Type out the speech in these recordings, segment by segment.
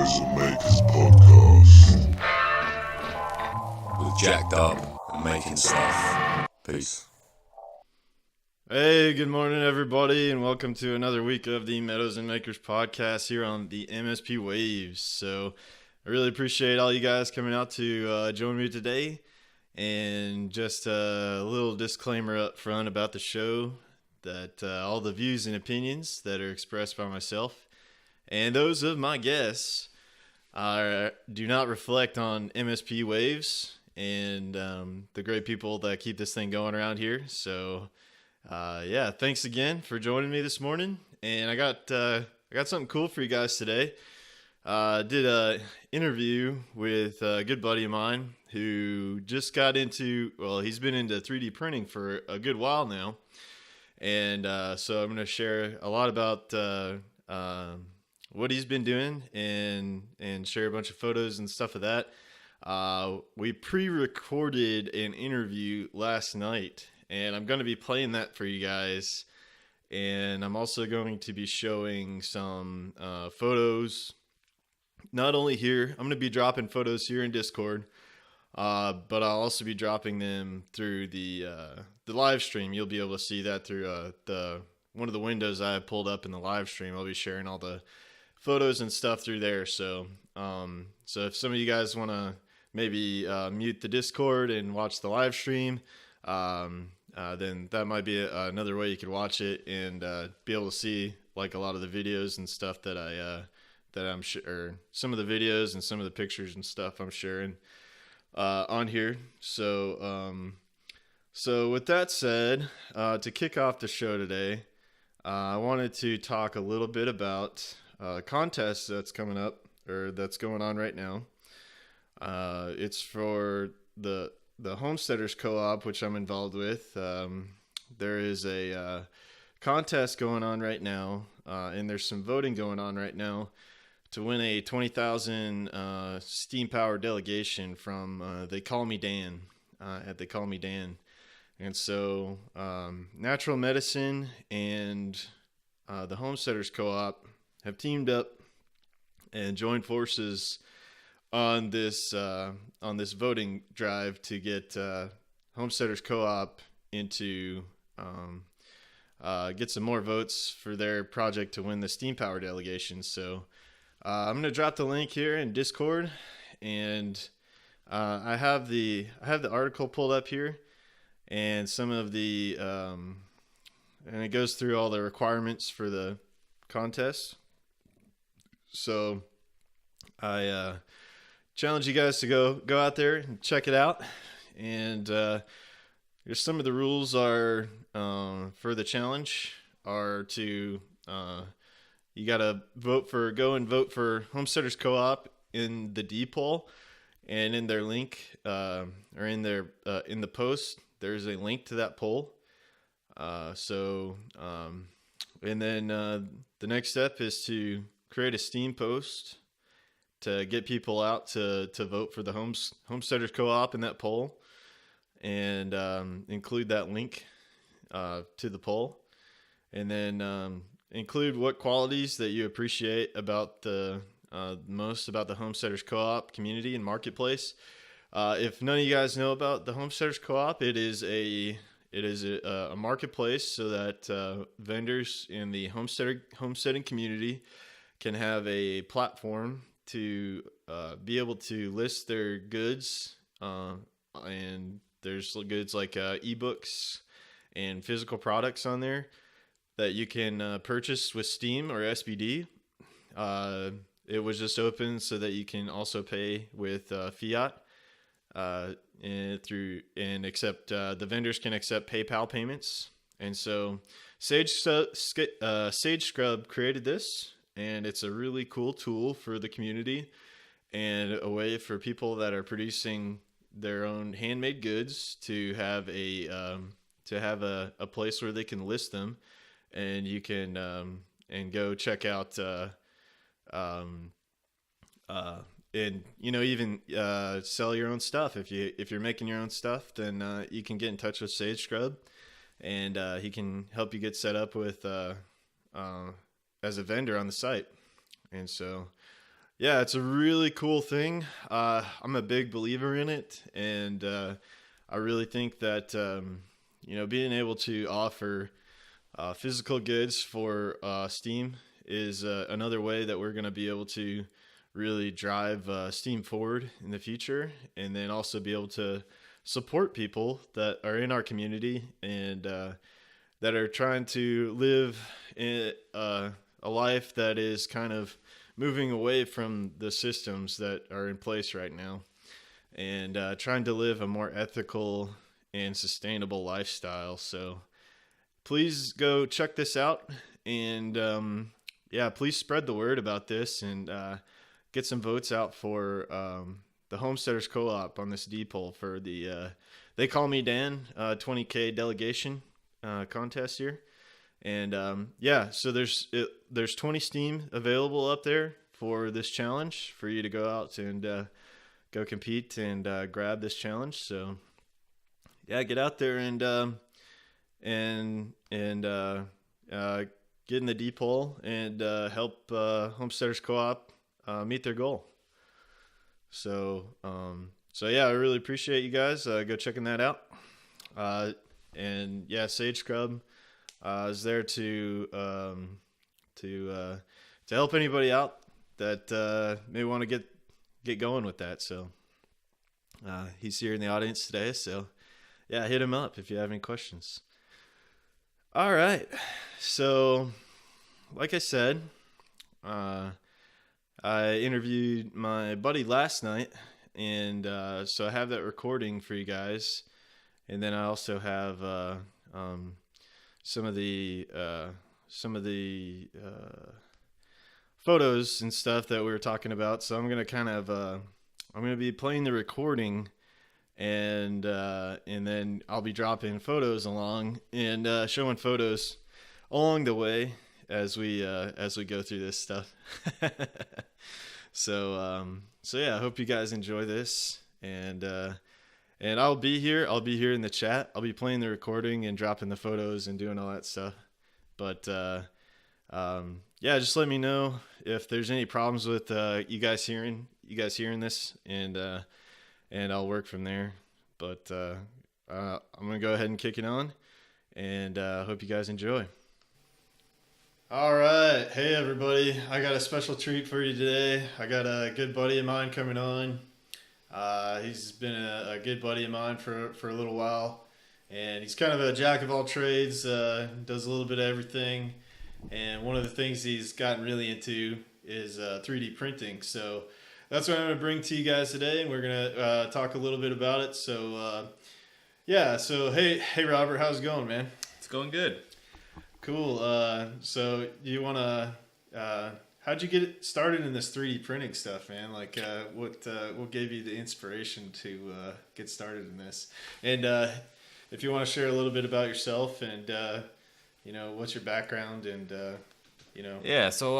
Meadows and Makers podcast. With jacked up and making stuff. Peace. Hey, good morning, everybody, and welcome to another week of the Meadows and Makers podcast here on the MSP Waves. So, I really appreciate all you guys coming out to join me today. And just a little disclaimer up front about the show that all the views and opinions that are expressed by myself and those of my guests do not reflect on MSP Waves and the great people that keep this thing going around here. So, thanks again for joining me this morning. And I got something cool for you guys today. I did a interview with a good buddy of mine who just got into, he's been into 3D printing for a good while now. And so I'm going to share a lot about what he's been doing and share a bunch of photos and stuff of that. We pre-recorded an interview last night, and I'm going to be playing that for you guys. And I'm also going to be showing some photos. Not only here, I'm going to be dropping photos here in Discord, but I'll also be dropping them through the live stream. You'll be able to see that through one of the windows I have pulled up in the live stream. I'll be sharing all the photos and stuff through there. So if some of you guys want to maybe mute the Discord and watch the live stream, then that might be another way you could watch it and be able to see like a lot of the videos and stuff that I'm sure, some of the videos and some of the pictures and stuff I'm sharing on here. So with that said, to kick off the show today, I wanted to talk a little bit about a contest that's coming up, or that's going on right now. It's for the Homesteaders Co-op, which I'm involved with. There is a contest going on right now, and there's some voting going on right now to win a 20,000 steam powered delegation from They Call Me Dan at They Call Me Dan. And so Natural Medicine and the Homesteaders Co-op have teamed up and joined forces on this voting drive to get Homesteaders Co-op into get some more votes for their project to win the steam power delegation. So I'm going to drop the link here in Discord, and I have the article pulled up here, and some of the and it goes through all the requirements for the contest. So I challenge you guys to go out there and check it out. And here's some of the rules are for the challenge are to you gotta go and vote for Homesteaders Co-op in the D poll, and in their link or in their in the post there's a link to that poll. And then the next step is to create a Steam post to get people out to vote for the Homesteaders Co-op in that poll, and include that link to the poll, and then include what qualities that you appreciate about the most about the Homesteaders Co-op community and marketplace. If none of you guys know about the Homesteaders Co-op, it is a marketplace so that vendors in the homesteading community can have a platform to be able to list their goods, and there's goods like ebooks and physical products on there that you can purchase with Steam or SBD. It was just open so that you can also pay with fiat and accept the vendors can accept PayPal payments. And so Sage Scrub created this, and it's a really cool tool for the community and a way for people that are producing their own handmade goods to have a place where they can list them, and you can and go check out and even sell your own stuff. If you're making your own stuff, then you can get in touch with Sage Scrub, and he can help you get set up with as a vendor on the site. And so Yeah, it's a really cool thing. I'm a big believer in it, and I really think that being able to offer physical goods for Steam is another way that we're going to be able to really drive Steam forward in the future, and then also be able to support people that are in our community and that are trying to live a life that is kind of moving away from the systems that are in place right now, and trying to live a more ethical and sustainable lifestyle. So please go check this out, and please spread the word about this, and get some votes out for the Homesteaders Co-op on this D poll for the They Call Me Dan 20K delegation contest here. And so there's 20 Steam available up there for this challenge for you to go out and go compete and grab this challenge. So yeah, get out there and get in the D poll and help Homesteaders Co-op meet their goal. So yeah, I really appreciate you guys. Go checking that out. And yeah, Sage Scrub is there to help anybody out that may want to get going with that. So he's here in the audience today. So yeah, hit him up if you have any questions. All right. So like I said, I interviewed my buddy last night, and so I have that recording for you guys. And then I also have some of the photos and stuff that we were talking about. So I'm gonna be playing the recording, and then I'll be dropping photos along and showing photos along the way as we go through this stuff. So yeah, I hope you guys enjoy this, and I'll be here. I'll be here in the chat. I'll be playing the recording and dropping the photos and doing all that stuff. But just let me know if there's any problems with you guys hearing this, and I'll work from there. But I'm gonna go ahead and kick it on, and hope you guys enjoy. All right, hey everybody! I got a special treat for you today. I got a good buddy of mine coming on. He's been a good buddy of mine for a little while, and he's kind of a jack of all trades, does a little bit of everything, and one of the things he's gotten really into is 3D printing. So that's what I'm going to bring to you guys today, and we're going to talk a little bit about it. So hey Robert, how's it going, man? It's going good. Cool. So you want to how'd you get it started in this 3D printing stuff, man? Like, what gave you the inspiration to get started in this? And if you want to share a little bit about yourself and what's your background and Yeah, so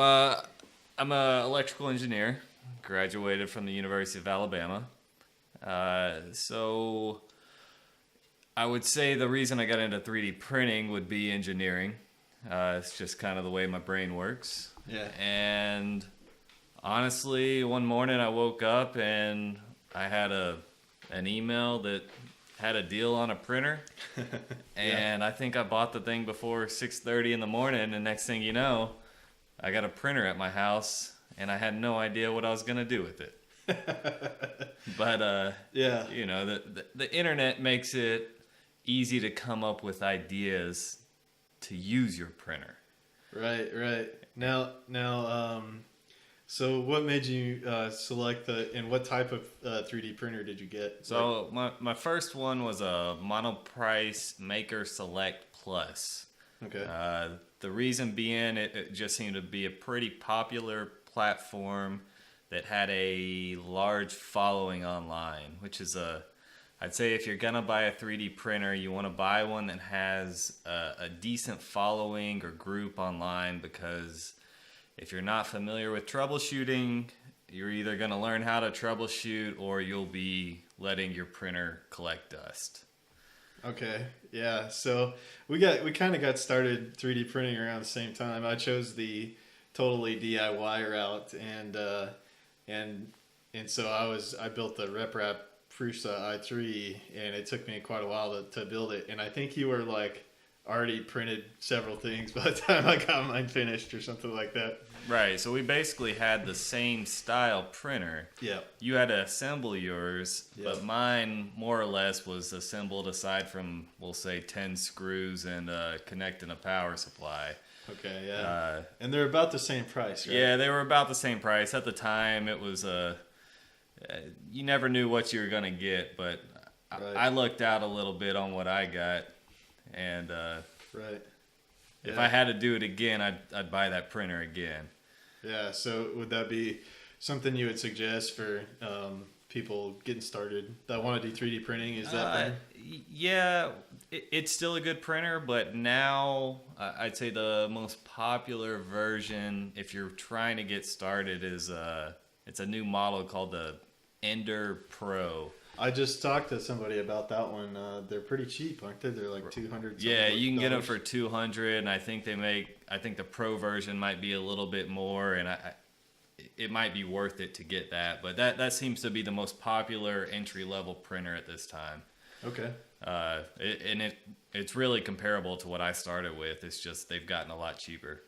I'm an electrical engineer, graduated from the University of Alabama. So I would say the reason I got into 3D printing would be engineering. It's just kind of the way my brain works. Yeah. And honestly, one morning I woke up and I had an email that had a deal on a printer. And I think I bought the thing before 6:30 in the morning, and next thing you know, I got a printer at my house and I had no idea what I was going to do with it. But the internet makes it easy to come up with ideas to use your printer. Right. Now, so what made you select and what type of 3D printer did you get? So my first one was a Monoprice Maker Select Plus. Okay. The reason being, it just seemed to be a pretty popular platform that had a large following online, which is I'd say if you're gonna buy a 3D printer, you want to buy one that has a decent following or group online, because if you're not familiar with troubleshooting, you're either gonna learn how to troubleshoot or you'll be letting your printer collect dust. Okay, yeah. So we kind of got started 3D printing around the same time. I chose the totally DIY route, and and so I built the RepRap Prusa i3, and it took me quite a while to build it. And I think you were like already printed several things by the time I got mine finished or something like that. Right, so we basically had the same style printer. Yeah. You had to assemble yours, Yeah. but mine more or less was assembled aside from, we'll say, 10 screws and connecting a power supply. Okay, yeah. And they're about the same price, right? Yeah, they were about the same price. At the time, it was, you never knew what you were going to get, but Right. I looked out a little bit on what I got, and Right. if Yeah. I had to do it again, I'd buy that printer again. Yeah, so would that be something you would suggest for people getting started that want to do 3D printing? Is that better? Yeah, it's still a good printer, but now I'd say the most popular version, if you're trying to get started, is it's a new model called the Ender Pro. I just talked to somebody about that one. They're pretty cheap, aren't they? They're like $200. Yeah, you can get them for $200, and I think the Pro version might be a little bit more, and it might be worth it to get that. But that seems to be the most popular entry level printer at this time. Okay. It's really comparable to what I started with. It's just they've gotten a lot cheaper.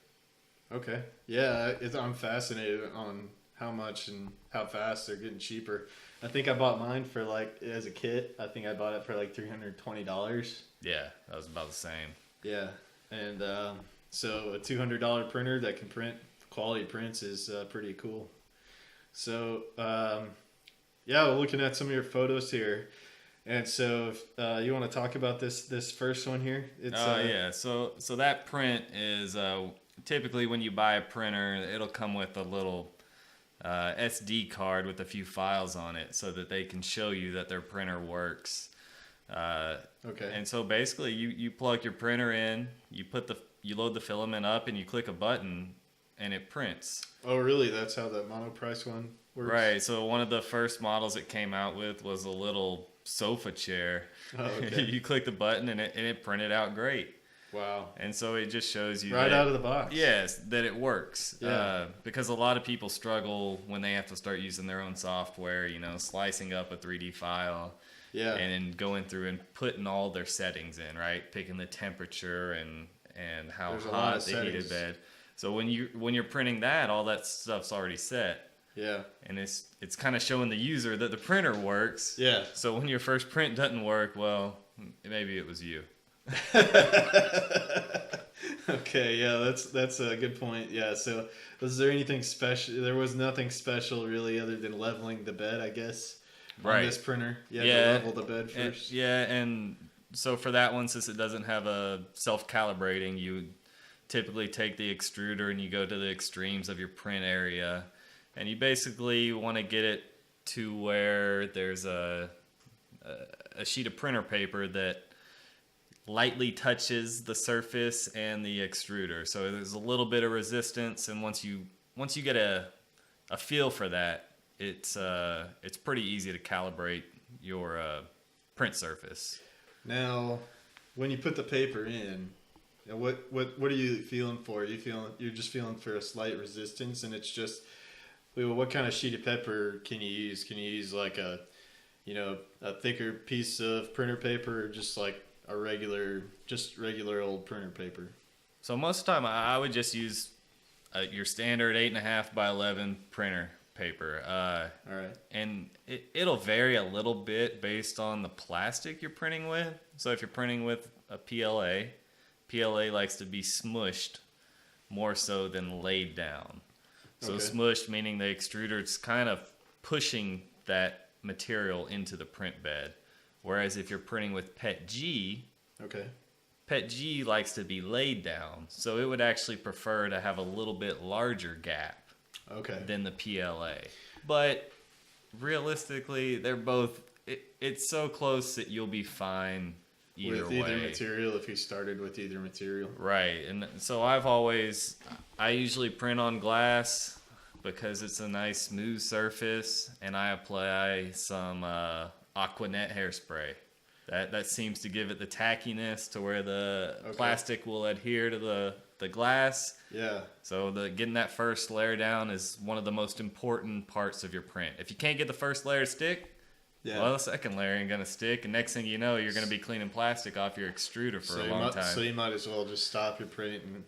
Okay. Yeah, I'm fascinated on how much and how fast they're getting cheaper. I think I bought mine for like, as a kit, I think I bought it for like $320. Yeah, that was about the same. Yeah. And so a $200 printer that can print quality prints is pretty cool. So, yeah, we're looking at some of your photos here. And so if you want to talk about this first one here? It's, yeah. So that print is typically when you buy a printer, it'll come with a little SD card with a few files on it so that they can show you that their printer works. Okay. And so basically you plug your printer in, you load the filament up, and you click a button and it prints. Oh, really? That's how the monoprice one works? Right. So one of the first models it came out with was a little sofa chair. Oh, okay. You click the button and it printed out great. Wow. And so it just shows you Right out of the box. Yes, that it works. Yeah. Because a lot of people struggle when they have to start using their own software, slicing up a 3D file. Yeah. And then going through and putting all their settings in, right? Picking the temperature and how There's a lot hot of the heated settings. bed. So when you're printing that, all that stuff's already set. Yeah. And it's kind of showing the user that the printer works. Yeah. So when your first print doesn't work, well, maybe it was you. Okay, yeah, that's a good point. Yeah, so was there anything special? There was nothing special really other than leveling the bed, I guess, on Right. this printer. You had Yeah. to level the bed first. And so for that one, since it doesn't have a self-calibrating, you typically take the extruder and you go to the extremes of your print area, and you basically want to get it to where there's a sheet of printer paper that lightly touches the surface and the extruder. So there's a little bit of resistance, and once you get a feel for that, it's pretty easy to calibrate your print surface. Now, when you put the paper in, what are you feeling for? You're just feeling for a slight resistance, and it's just, well, what kind of sheet of paper can you use? Can you use like a thicker piece of printer paper, or just like a regular old printer paper? So most of the time, I would just use your standard 8.5 by 11 printer paper. All right. And it'll vary a little bit based on the plastic you're printing with. So if you're printing with a PLA likes to be smushed more so than laid down. So Okay. smushed meaning the extruder's kind of pushing that material into the print bed. Whereas if you're printing with PETG, Okay. PETG likes to be laid down. So it would actually prefer to have a little bit larger gap Okay. than the PLA. But realistically, they're both, it's so close that you'll be fine either With either way. material, if you started with either material. Right. And so I usually print on glass because it's a nice smooth surface, and I apply some Aquanet hairspray. That seems to give it the tackiness to where the Okay. plastic will adhere to the glass. Yeah. So getting that first layer down is one of the most important parts of your print. If you can't get the first layer to stick, well, the second layer ain't going to stick. And next thing you know, you're going to be cleaning plastic off your extruder for a long time. So you might as well just stop your print and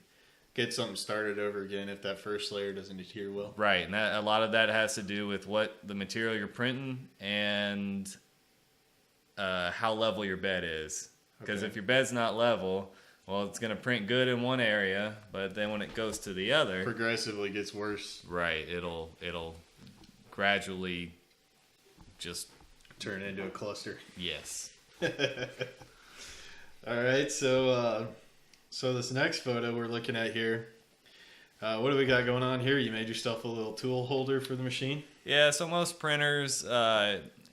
get something started over again if that first layer doesn't adhere well. Right. And a lot of that has to do with what the material you're printing and how level your bed is. Because if your bed's not level, well, it's going to print good in one area, but then when it goes to the other, progressively gets worse. Right. It'll gradually just turn into a cluster. Yes. All right. So this next photo we're looking at here, what do we got going on here? You made yourself a little tool holder for the machine? Yeah. So most printers,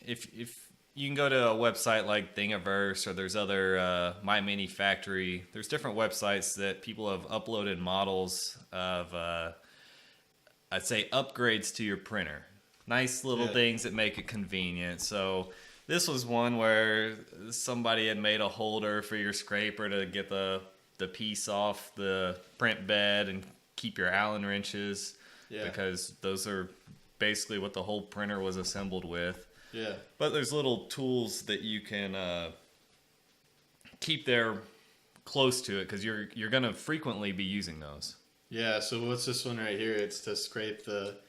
if you can go to a website like Thingiverse, or there's other My Mini Factory. There's different websites that people have uploaded models of, I'd say, upgrades to your printer. Nice little things that make it convenient. So this was one where somebody had made a holder for your scraper to get the piece off the print bed and keep your Allen wrenches, because those are basically what the whole printer was assembled with. Yeah. But there's little tools that you can keep there close to it, because you're going to frequently be using those. Yeah, so what's this one right here? It's to scrape the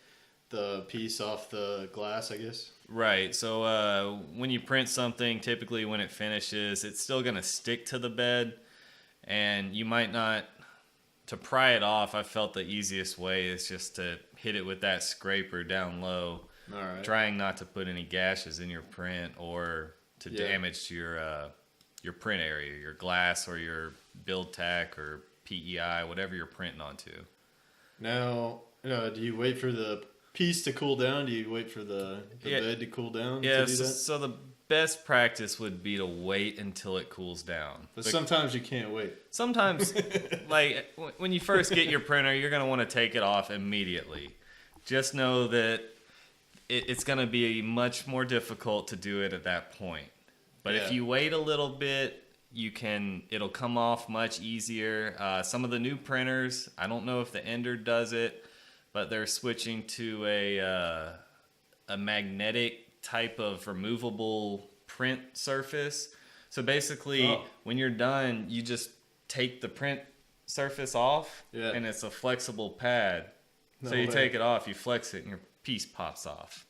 piece off the glass, I guess? Right. So when you print something, typically when it finishes, it's still going to stick to the bed, and you might not... To pry it off, I felt the easiest way is just to hit it with that scraper down low. All right. Trying not to put any gashes in your print or to damage to your print area, your glass or your build tack or PEI, whatever you're printing onto. Now, do you wait for the piece to cool down? Do you wait for the bed to cool down to do that? So the best practice would be to wait until it cools down. But sometimes you can't wait. Sometimes, like when you first get your printer, you're going to want to take it off immediately. Just know that it's going to be much more difficult to do it at that point. But if you wait a little bit, it'll come off much easier. Some of the new printers, I don't know if the Ender does it, but they're switching to a magnetic type of removable print surface. So basically, when you're done, you just take the print surface off, and it's a flexible pad. So you take it off, you flex it, and your piece pops off.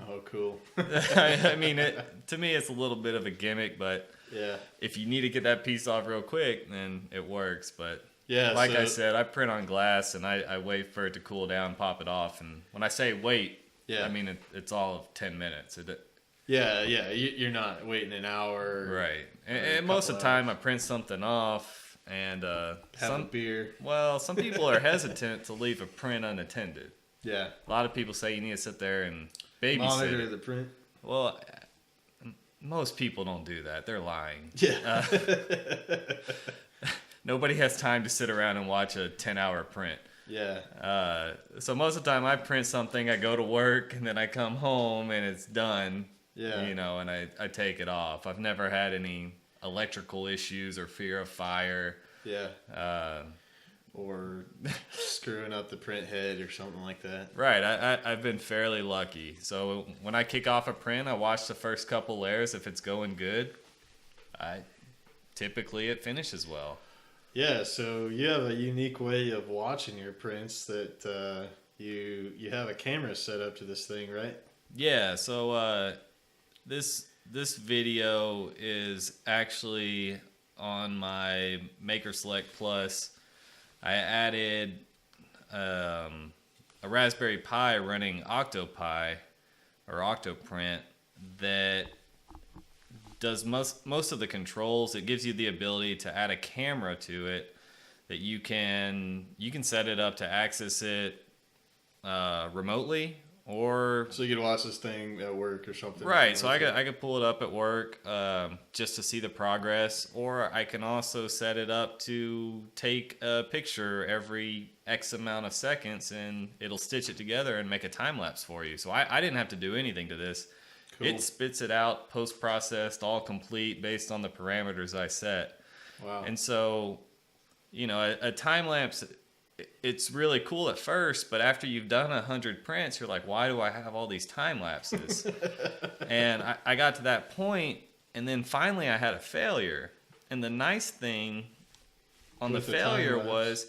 Oh, cool. I mean, to me, it's a little bit of a gimmick, but if you need to get that piece off real quick, then it works. But like I said, I print on glass, and I wait for it to cool down, pop it off. And when I say wait, I mean it's all of 10 minutes. You're not waiting an hour. Right. And most of the time, I print something off and have a beer. Well, some people are hesitant to leave a print unattended. Yeah. A lot of people say you need to sit there and babysit monitor it. the print. Well, most people don't do that. They're lying. Yeah. Nobody has time to sit around and watch a 10-hour print. Yeah. So most of the time I print something, I go to work, and then I come home and it's done. Yeah. And I take it off. I've never had any electrical issues or fear of fire. Yeah. Or screwing up the print head or something like that. Right. I've been fairly lucky. So when I kick off a print, I watch the first couple layers. If it's going good, typically it finishes well. Yeah, so you have a unique way of watching your prints that you have a camera set up to this thing, right? Yeah, so this video is actually on my Maker Select Plus. I added a Raspberry Pi running Octopi or Octoprint that does most of the controls. It gives you the ability to add a camera to it that you can set it up to access it remotely, or so you can watch this thing at work or something. Right. So I could pull it up at work just to see the progress, or I can also set it up to take a picture every X amount of seconds, and it'll stitch it together and make a time lapse for you. So I didn't have to do anything to this. Cool. It spits it out post-processed, all complete based on the parameters I set. Wow. And so a time lapse, it's really cool at first, but after you've done 100 prints, you're like, why do I have all these time lapses? And I got to that point, and then finally I had a failure. And the nice thing on the failure was,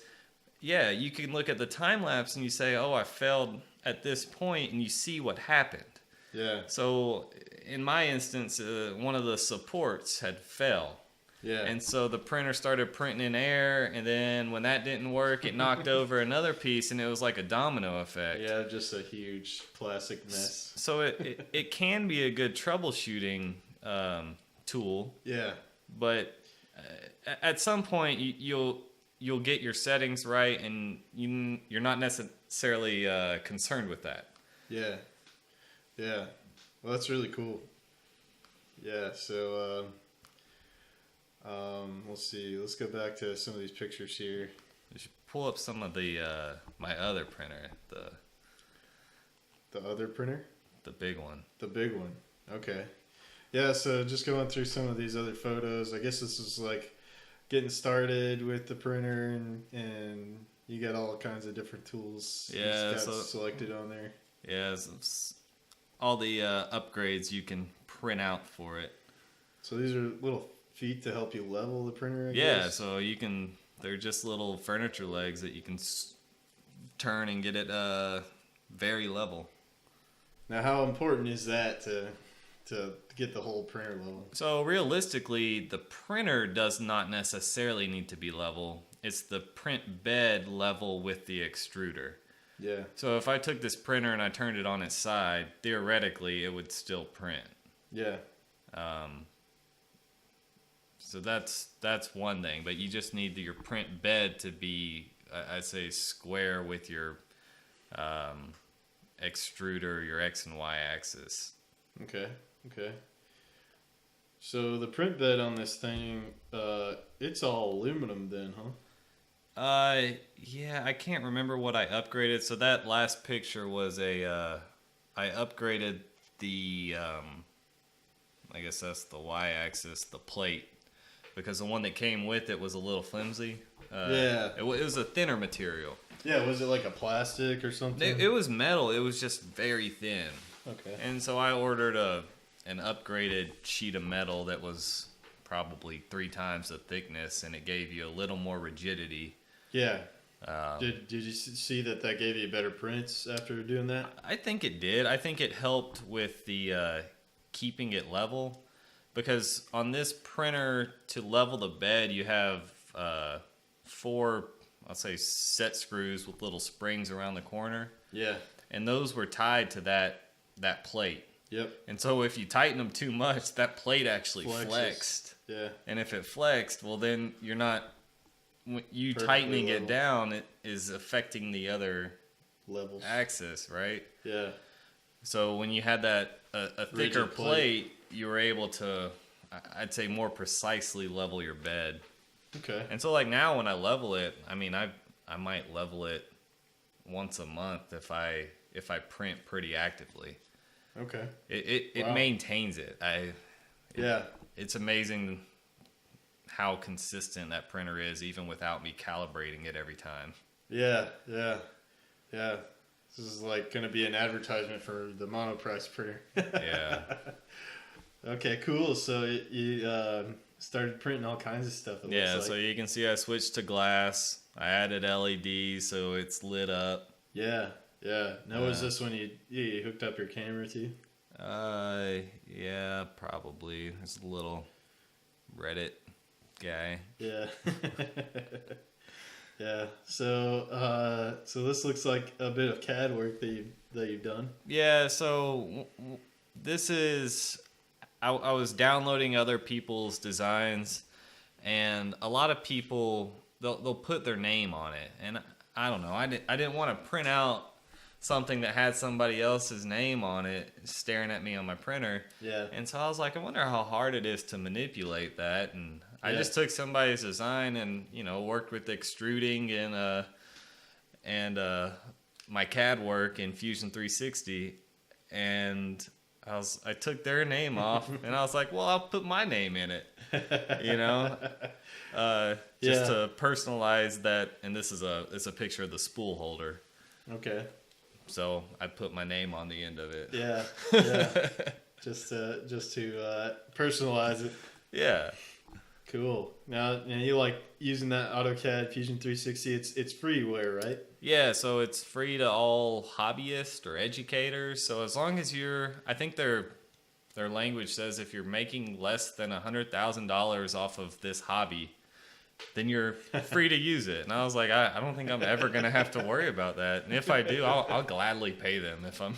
yeah, you can look at the time lapse and you say, oh, I failed at this point, and you see what happened. Yeah. So in my instance, one of the supports had fell. Yeah. And so the printer started printing in air, and then when that didn't work, it knocked over another piece, and it was like a domino effect. Yeah, just a huge plastic mess. So it can be a good troubleshooting tool. Yeah. But at some point, you'll get your settings right, and you're not necessarily concerned with that. Yeah. Yeah. Well, that's really cool. Yeah, so let's see. Let's go back to some of these pictures here. You should pull up some of the my other printer, The other printer? the big one. The big one. Okay. Yeah, so just going through some of these other photos. I guess this is like getting started with the printer, and you got all kinds of different tools. Yeah, it's got so selected on there. yeah, all the upgrades you can print out for it. So these are little feet to help you level the printer, I Yeah, guess? so they're just little furniture legs that you can turn and get it very level. Now, how important is that to get the whole printer level? So realistically, the printer does not necessarily need to be level. It's the print bed level with the extruder. Yeah. So if I took this printer and I turned it on its side, theoretically it would still print. Yeah. So that's one thing, but you just need your print bed to be, I'd say, square with your extruder, your X and Y axis. Okay. Okay. So the print bed on this thing, it's all aluminum then, huh? Yeah, I can't remember what I upgraded. So that last picture was I upgraded the, I guess that's the Y axis, the plate, because the one that came with it was a little flimsy. Yeah. It was a thinner material. Yeah, was it like a plastic or something? It was metal. It was just very thin. Okay. And so I ordered an upgraded sheet of metal that was probably 3 times the thickness, and it gave you a little more rigidity. Yeah. Did you see that gave you better prints after doing that? I think it did. I think it helped with the keeping it level, because on this printer, to level the bed, you have 4, I'll say, set screws with little springs around the corner. Yeah. And those were tied to that plate. Yep. And so if you tighten them too much, that plate actually Flexes. flexed. Yeah. And if it flexed, well, then you're not, you Perfectly tightening level. it down, it is affecting the other Levels. axis, right? Yeah. So when you had that a thicker Rigid plate. plate, you were able to, I'd say, more precisely level your bed. Okay. And so like now when I level it, I mean, I might level it once a month if I print pretty actively. Okay. It Wow. maintains it. Yeah. It's amazing how consistent that printer is, even without me calibrating it every time. Yeah. Yeah. Yeah. This is like going to be an advertisement for the monoprice printer. Yeah. Okay, cool. So you started printing all kinds of stuff. It Yeah, looks so like. you can see I switched to glass. I added LEDs so it's lit up. Yeah. Yeah. Now, was this when you hooked up your camera too? Yeah, probably. There's a little Reddit guy. Yeah. Yeah. So this looks like a bit of CAD work that you've done. Yeah, so this is, I was downloading other people's designs, and a lot of people, they'll put their name on it, and I don't know, I didn't want to print out something that had somebody else's name on it staring at me on my printer. Yeah. And so I was like, I wonder how hard it is to manipulate that. And I Yeah. just took somebody's design and, worked with extruding and my CAD work in Fusion 360. And I took their name off, and I was like, well, I'll put my name in it, you know, just to personalize that. And it's a picture of the spool holder. Okay. So I put my name on the end of it. Yeah. just to personalize it. Yeah. Cool. Now you like using that AutoCAD Fusion 360? It's freeware, right? Yeah, so it's free to all hobbyists or educators. So as long as I think their language says if you're making less than $100,000 off of this hobby, then you're free to use it. And I was like, I don't think I'm ever gonna have to worry about that. And if I do, I'll gladly pay them if I'm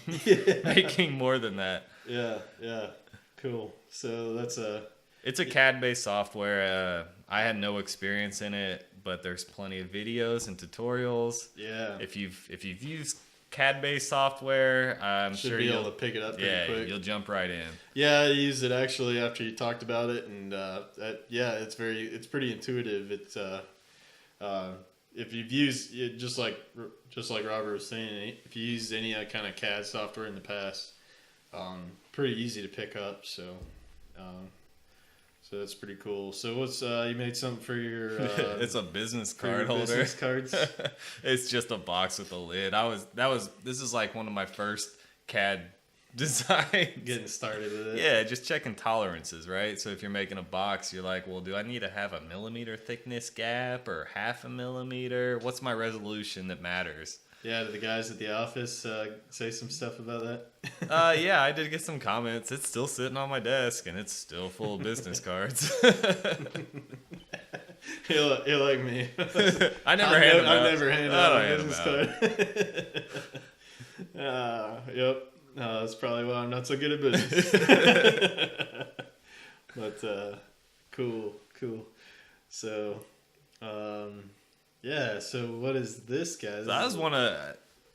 making more than that. Yeah. Cool. So It's a CAD-based software. I had no experience in it, but there's plenty of videos and tutorials. Yeah. If you've used CAD-based software, I'm Should sure be you'll able to pick it up pretty quick. You'll jump right in. Yeah, I used it actually after you talked about it, and it's pretty intuitive. It's if you've used it, just like Robert was saying, if you used any kind of CAD software in the past, pretty easy to pick up. So that's pretty cool. So what's you made something for your? It's a business for card your holder. business cards. It's just a box with a lid. This is like one of my first CAD designs. Getting started with it. Yeah, just checking tolerances, right? So if you're making a box, you're like, well, do I need to have a millimeter thickness gap or half a millimeter? What's my resolution that matters? Yeah, did the guys at the office say some stuff about that? Yeah, I did get some comments. It's still sitting on my desk, and it's still full of business cards. You're like me. I never hand them out. I've never handed out a hand business card. Yep. That's probably why I'm not so good at business. But cool. So, yeah. So what is this, guys? So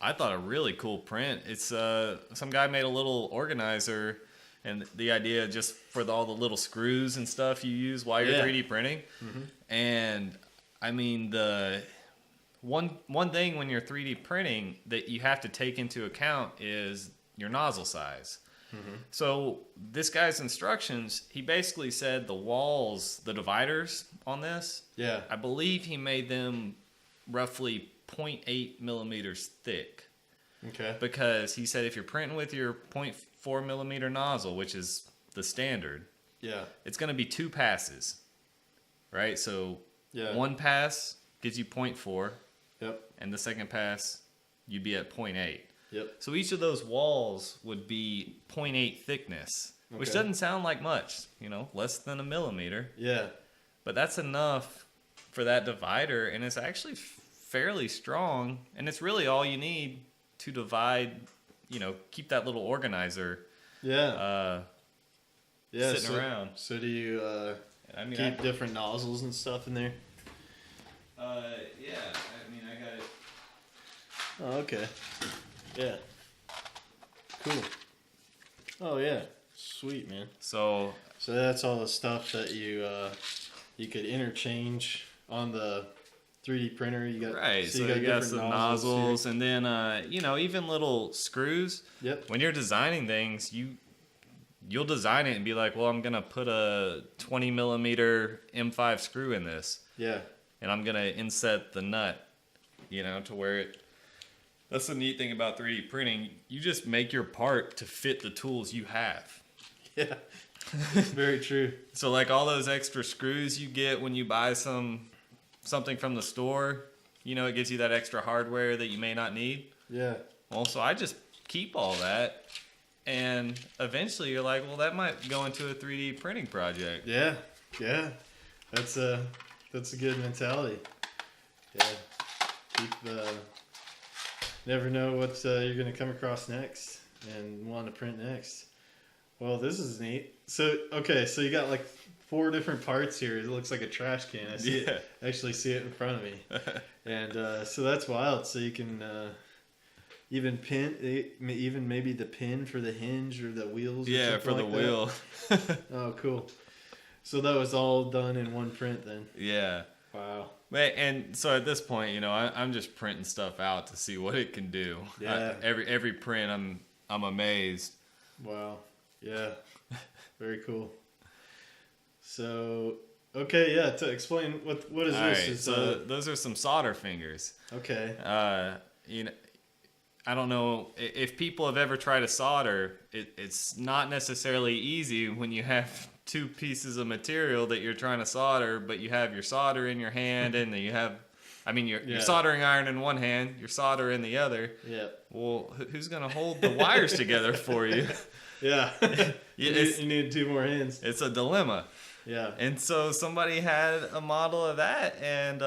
I thought a really cool print. It's some guy made a little organizer, and the idea just for all the little screws and stuff you use while you're 3D printing. Mm-hmm. And I mean, the one thing when you're 3D printing that you have to take into account is your nozzle size. Mm-hmm. So this guy's instructions, he basically said the walls, the dividers on this, I believe he made them roughly 0.8 millimeters thick. Okay. Because he said if you're printing with your 0.4 millimeter nozzle, which is the standard, it's going to be 2 passes, right? So one pass gives you 0.4, and the second pass you'd be at 0.8. Yep. So each of those walls would be 0.8 thickness, which doesn't sound like much, less than a millimeter. Yeah. But that's enough for that divider, and it's actually fairly strong, and it's really all you need to divide, keep that little organizer sitting around. So do you keep different nozzles and stuff in there? Yeah, I got it. Oh, okay. Yeah. Cool. Oh, yeah. Sweet, man. So that's all the stuff that you could interchange on the 3D printer. You got so you got some nozzles, and then even little screws. Yep. When you're designing things, you'll design it and be like, well, I'm gonna put a 20 millimeter M5 screw in this. Yeah. And I'm gonna inset the nut, to where it. That's the neat thing about 3D printing. You just make your part to fit the tools you have. Yeah. Very true. So like all those extra screws you get when you buy something from the store, it gives you that extra hardware that you may not need. Yeah. Well, so I just keep all that, and eventually you're like, well, that might go into a 3D printing project. Yeah. Yeah. That's a good mentality. Yeah. Never know what you're going to come across next and want to print next. Well, this is neat. So you got like 4 different parts here. It looks like a trash can. I see it. I actually see it in front of me. And so that's wild. So you can even maybe the pin for the hinge or the wheels. Yeah, for the wheel. Oh, cool. So that was all done in one print then. Yeah. Wow. And so at this point, I'm just printing stuff out to see what it can do. Yeah. Every print, I'm amazed. Wow. Yeah. Very cool. So, okay, yeah. To explain what is All this? right, It's, so those are some solder fingers. okay. You know, I don't know if people have ever tried to solder. It's not necessarily easy when you have two pieces of material that you're trying to solder, but you have your solder in your hand and you have, your soldering iron in one hand, your solder in the other. Yeah. Well, who's gonna hold the wires together for you? Yeah. You need two more hands. It's a dilemma. Yeah. And so somebody had a model of that, and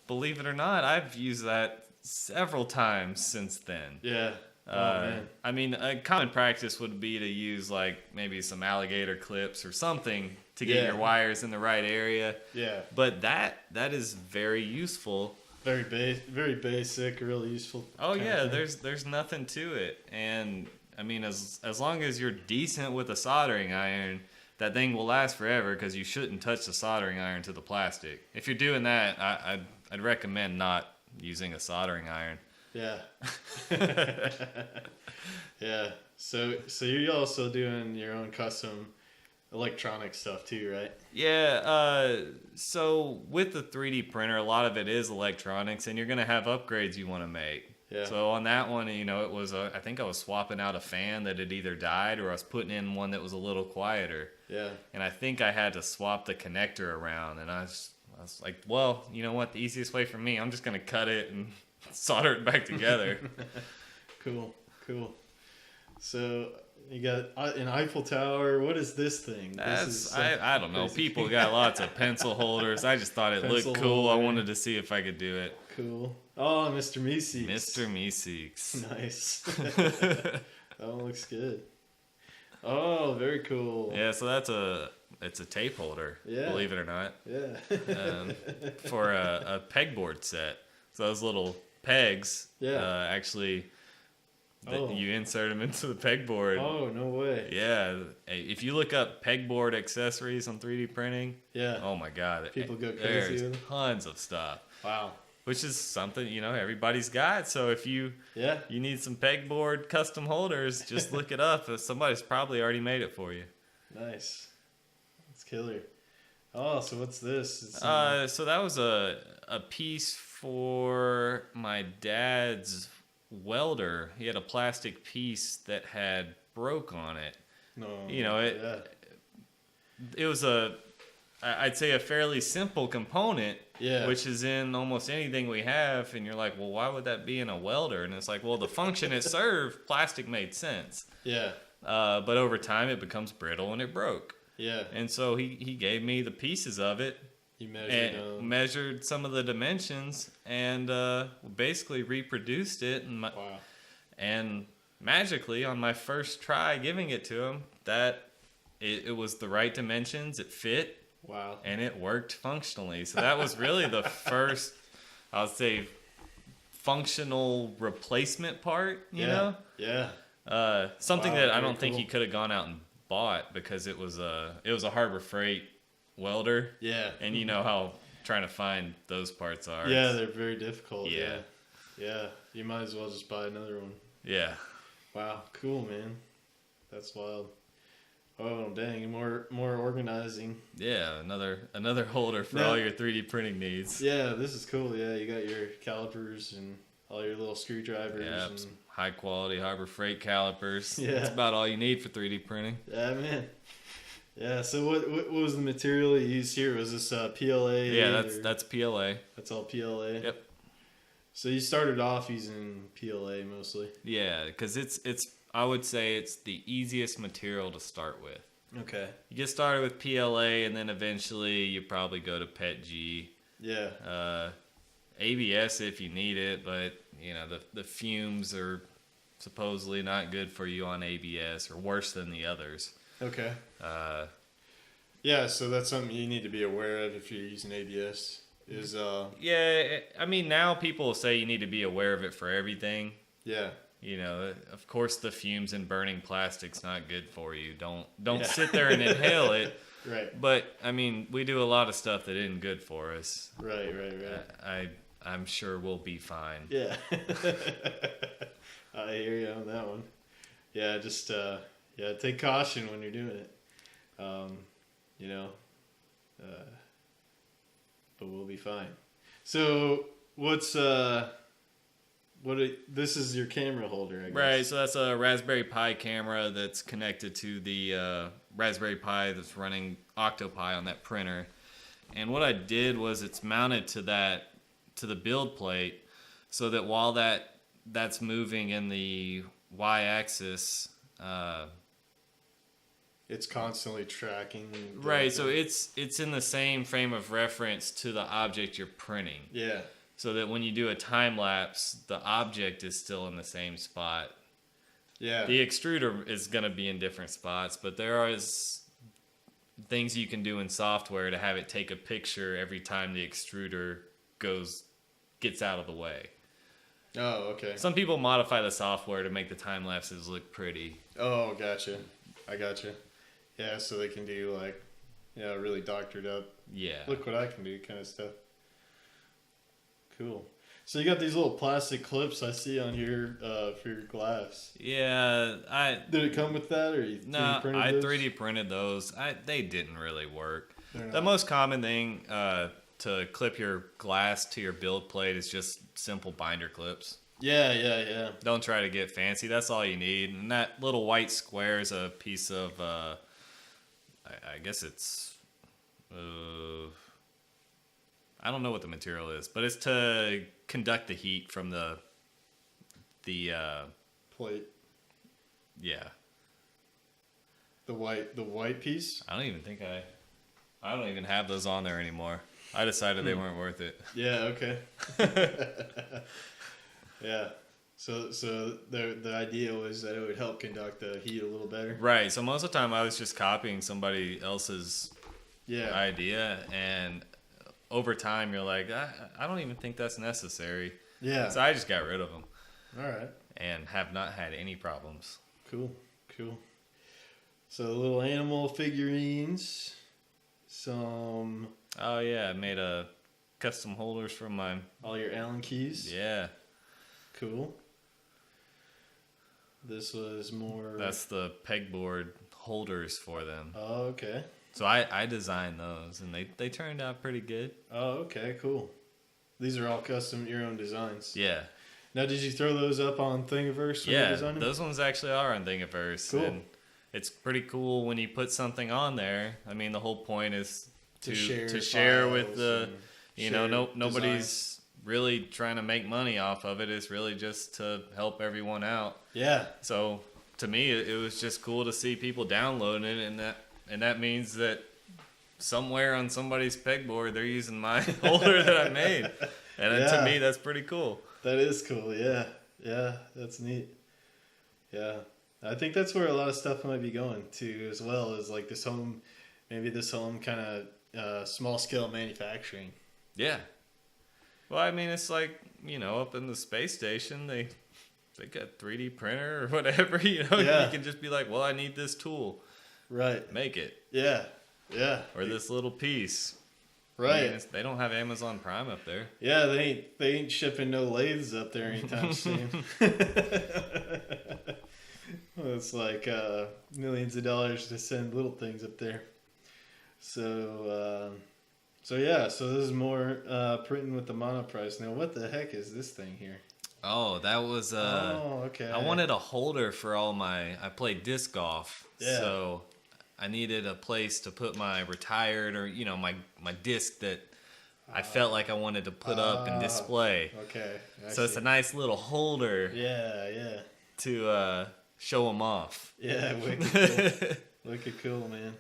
believe it or not, I've used that several times since then. Yeah. Oh, man. A common practice would be to use like maybe some alligator clips or something to get your wires in the right area. Yeah. But that is very useful. Very basic, really useful. Oh yeah, there's nothing to it. And I mean, as long as you're decent with a soldering iron, that thing will last forever, because you shouldn't touch the soldering iron to the plastic. If you're doing that, I'd recommend not using a soldering iron. Yeah. Yeah. So you're also doing your own custom electronic stuff too, right? Yeah. So with the 3D printer, a lot of it is electronics, and you're gonna have upgrades you want to make. Yeah. So on that one, it was I think I was swapping out a fan that had either died, or I was putting in one that was a little quieter. Yeah. And I think I had to swap the connector around, and I was like, well, you know what? The easiest way for me, I'm just gonna cut it and solder it back together. Cool. So you got an Eiffel Tower. What is this thing? I don't know. People got lots of pencil holders. I just thought it looked cool. I wanted to see if I could do it. Cool. Oh, Mr. Meeseeks. Mr. Meeseeks. Nice. That one looks good. Oh, very cool. Yeah, so it's a tape holder, believe it or not. Yeah. For a pegboard set. So those little pegs, actually, you insert them into the pegboard. Oh, no way. Yeah. If you look up pegboard accessories on 3D printing, oh my God. People go crazy There's with them. tons of stuff. Wow. Which is something, everybody's got. So if you need some pegboard custom holders, just look it up. Somebody's probably already made it for you. Nice. That's killer. Oh, so what's this? So that was a piece for my dad's welder. He had a plastic piece that had broke on it. No. It was I'd say a fairly simple component, which is in almost anything we have, and you're like, well, why would that be in a welder? And it's like, well, the function it served, plastic made sense. Yeah. But over time, it becomes brittle and it broke. Yeah. And so he gave me the pieces of it. You measured some of the dimensions and basically reproduced it. And and magically, on my first try giving it to him, that it was the right dimensions. It fit. Wow. And it worked functionally. So that was really the first, I would say, functional replacement part, you know? Yeah. Something that I don't think he could have gone out and bought, because it was a Harbor Freight welder. Yeah. And you know how trying to find those parts are. Yeah, they're very difficult. Yeah. Yeah. You might as well just buy another one. Yeah. Wow. Cool, man. That's wild. Oh, dang. More organizing. Yeah, another holder for all your 3D printing needs. Yeah, this is cool. Yeah, you got your calipers and all your little screwdrivers. Yeah, and high quality Harbor Freight calipers. Yeah. That's about all you need for 3D printing. Yeah, man. Yeah, so what was the material you used here? Was this PLA? Yeah, that's PLA. That's all PLA? Yep. So you started off using PLA mostly? Yeah, because it's I would say it's the easiest material to start with. Okay. You get started with PLA, and then eventually you probably go to PETG. Yeah. ABS if you need it, but the fumes are supposedly not good for you on ABS, or worse than the others. Okay. Yeah, so that's something you need to be aware of if you're using ABS. Yeah, now people say you need to be aware of it for everything. Yeah. Of course the fumes and burning plastic's not good for you. Don't sit there and inhale it. Right. But we do a lot of stuff that isn't good for us. Right. I'm sure we'll be fine. Yeah. I hear you on that one. Yeah, just Yeah, take caution when you're doing it. You know, but we'll be fine. So this is your camera holder, I guess. Right, so that's a Raspberry Pi camera that's connected to the Raspberry Pi that's running Octopi on that printer. And what I did was it's mounted to the build plate, so that while that's moving in the y-axis, it's constantly tracking. Right, so it's in the same frame of reference to the object you're printing. Yeah. So that when you do a time lapse, the object is still in the same spot. Yeah. The extruder is going to be in different spots, but there is things you can do in software to have it take a picture every time the extruder gets out of the way. Oh, okay. Some people modify the software to make the time lapses look pretty. Oh, gotcha. I gotcha. Yeah, so they can do like, really doctored up. Yeah. Look what I can do kind of stuff. Cool. So you got these little plastic clips I see on here for your glass. Yeah, Did it come with that, or you 3D printed I those? 3D printed those. They didn't really work. They're The not- most common thing to clip your glass to your build plate is just simple binder clips. Yeah. Don't try to get fancy. That's all you need. And that little white square is a piece of, I guess it's, I don't know what the material is, but it's to conduct the heat from the Plate. yeah. The white piece. I don't even have those on there anymore. I decided they weren't worth it. Yeah. Okay. Yeah. So the idea was that it would help conduct the heat a little better. Right. So most of the time I was just copying somebody else's Yeah. idea, and over time you're like, I don't even think that's necessary. Yeah. So I just got rid of them All right. and have not had any problems. Cool. So little animal figurines. Some Oh yeah, I made a custom holders for my all your Allen keys. yeah. Cool. This was more. That's the pegboard holders for them. Oh, okay. So I designed those, and they turned out pretty good. Oh, okay. Cool. These are all custom, your own designs. Yeah. Now, did you throw those up on Thingiverse when you Yeah, designed them? those ones actually are on Thingiverse. Cool. And it's pretty cool when you put something on there. I mean, the whole point is to share with files the, and nobody's designs. really trying to make money off of it. It's really just to help everyone out. Yeah. So to me, it was just cool to see people downloading it, and that means that somewhere on somebody's pegboard they're using my holder that I made, and Yeah. to me that's pretty cool. That is cool. Yeah. That's neat. Yeah. I think that's where a lot of stuff might be going to, as well as like this home kind of small scale manufacturing. Yeah. Well, I mean, it's like, up in the space station, they got 3D printer or whatever, Yeah. You can just be like, well, I need this tool. Right. Make it. Yeah. Or this little piece. Right. I mean, they don't have Amazon Prime up there. Yeah, they ain't shipping no lathes up there anytime soon. Well, it's like millions of dollars to send little things up there. So this is more printing with the monoprice. Now, what the heck is this thing here? Oh, that was okay. I wanted a holder for I played disc golf. Yeah. So I needed a place to put my retired or my disc that I felt like I wanted to put up and display. Okay. So it's a nice little holder Yeah. to show them off. Yeah, wicked cool. Wicked cool, man.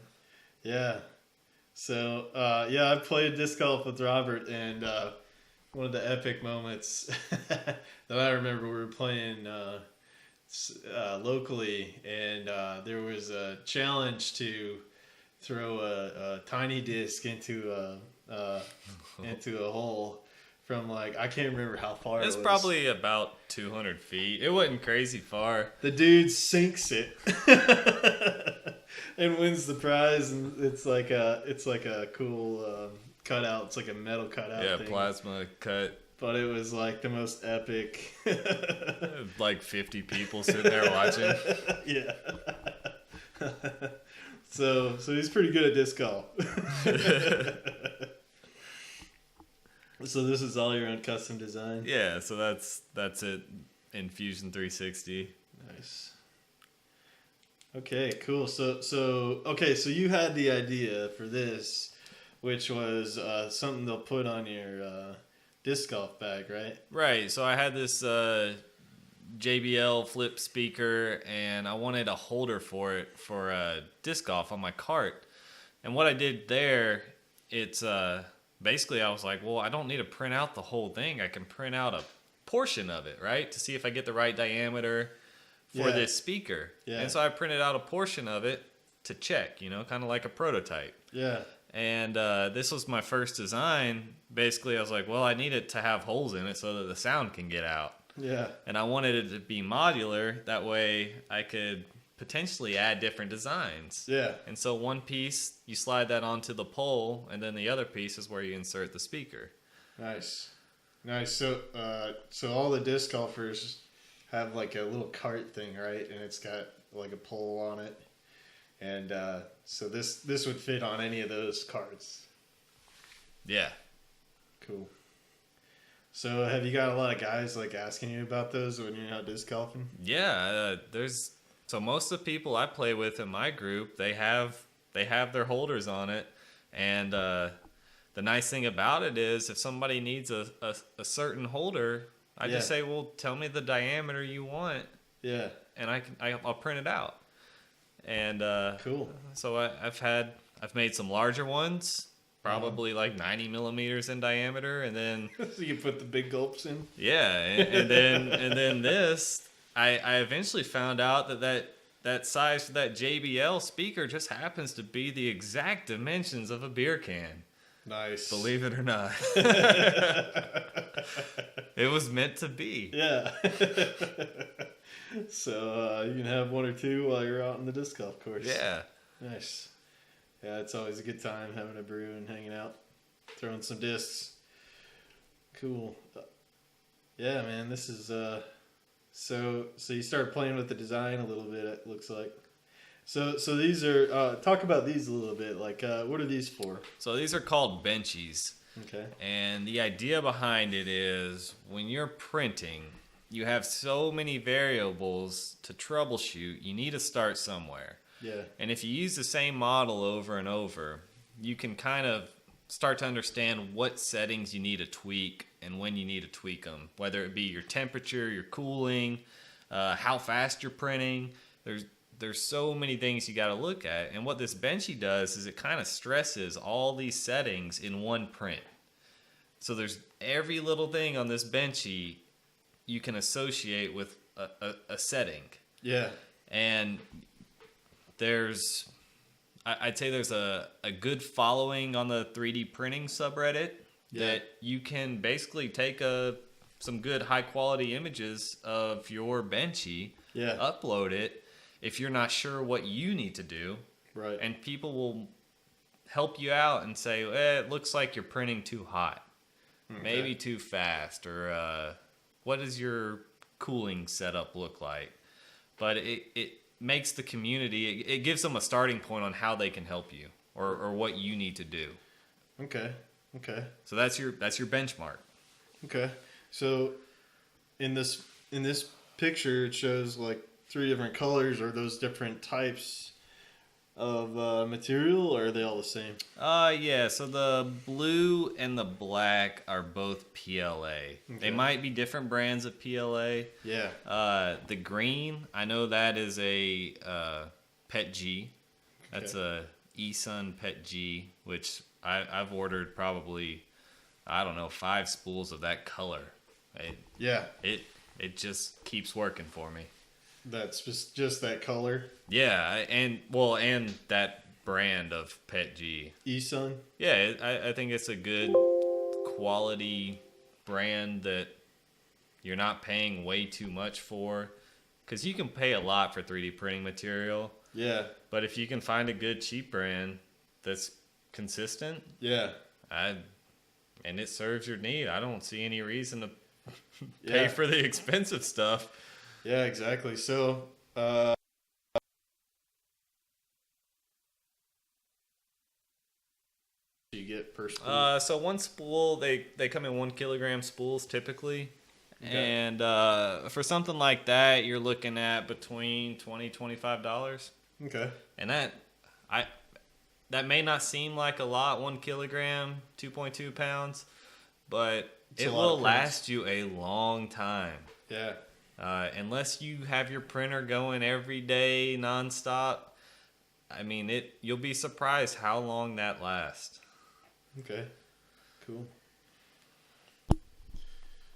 Yeah. So, I played disc golf with Robert, and one of the epic moments that I remember, we were playing locally, and there was a challenge to throw a tiny disc into a hole from I can't remember how far It's it was. probably about 200 feet. It wasn't crazy far. The dude sinks it and wins the prize, and it's like a cool cutout. It's like a metal cutout. Yeah, thing. plasma cut. But it was like the most epic. Like 50 people sitting there watching. Yeah. So he's pretty good at disc golf. So this is all your own custom design? Yeah, so that's it in Fusion 360. Nice. Okay, cool. So you had the idea for this, which was something they'll put on your disc golf bag, right? Right. So I had this JBL flip speaker, and I wanted a holder for it for disc golf on my cart. And what I did there, it's basically I was like, well, I don't need to print out the whole thing. I can print out a portion of it, right, to see if I get the right diameter for this speaker. Yeah. And so I printed out a portion of it to check, kind of like a prototype. Yeah. And this was my first design. Basically, I was like, well, I need it to have holes in it so that the sound can get out. Yeah. And I wanted it to be modular. That way I could potentially add different designs. Yeah. And so one piece, you slide that onto the pole, and then the other piece is where you insert the speaker. Nice. So all the disc golfers have like a little cart thing, right? And it's got like a pole on it. And so this would fit on any of those carts. Yeah. Cool. So have you got a lot of guys like asking you about those when you're out disc golfing? Yeah, so most of the people I play with in my group, they have their holders on it, and the nice thing about it is if somebody needs a certain holder, I just say, well, tell me the diameter you want. Yeah. And I'll print it out. And cool. So I've made some larger ones. Probably like 90 millimeters in diameter, and then so you put the big gulps in. Yeah, and then this, I eventually found out that size for that JBL speaker just happens to be the exact dimensions of a beer can. Nice. Believe it or not, it was meant to be. Yeah. So you can have one or two while you're out on the disc golf course. Yeah. Nice. Yeah, it's always a good time having a brew and hanging out, throwing some discs. Cool. Yeah, man, this is so you started playing with the design a little bit, it looks like. So these are talk about these a little bit. Like what are these for? So these are called benchies. Okay. And the idea behind it is when you're printing, you have so many variables to troubleshoot, you need to start somewhere. Yeah. And if you use the same model over and over, you can kind of start to understand what settings you need to tweak and when you need to tweak them, whether it be your temperature, your cooling, how fast you're printing. There's so many things you got to look at. And what this benchy does is it kind of stresses all these settings in one print. So there's every little thing on this benchy you can associate with a setting. Yeah. And I'd say there's a good following on the 3D printing subreddit that you can basically take some good high quality images of your benchy, upload it if you're not sure what you need to do, right? And people will help you out and say, it looks like you're printing too hot, maybe too fast, or what does your cooling setup look like? But it makes the community, it gives them a starting point on how they can help you or what you need to do. Okay. So that's your benchmark. Okay. So in this picture, it shows like 3 different colors. Are those different types of material, or are they all the same? Yeah. So the blue and the black are both PLA. Okay. They might be different brands of PLA. Yeah. The green, I know that is a PET G. That's a eSun PET G, which I've ordered probably, 5 spools of that color. It just keeps working for me. That's just that color. Yeah, and that brand of PET G. eSun? Yeah, I think it's a good quality brand that you're not paying way too much for. Because you can pay a lot for 3D printing material. Yeah. But if you can find a good cheap brand that's consistent. Yeah. And it serves your need. I don't see any reason to pay for the expensive stuff. Yeah, exactly. So, you get per spool? So one spool, they come in 1 kilogram spools typically. Okay. And for something like that, you're looking at between $20-$25. Okay. And that may not seem like a lot, 1 kilogram, 2.2 pounds, but It's it a lot will of last you a long time. Yeah. Unless you have your printer going every day nonstop, I mean, you'll be surprised how long that lasts. Okay. Cool.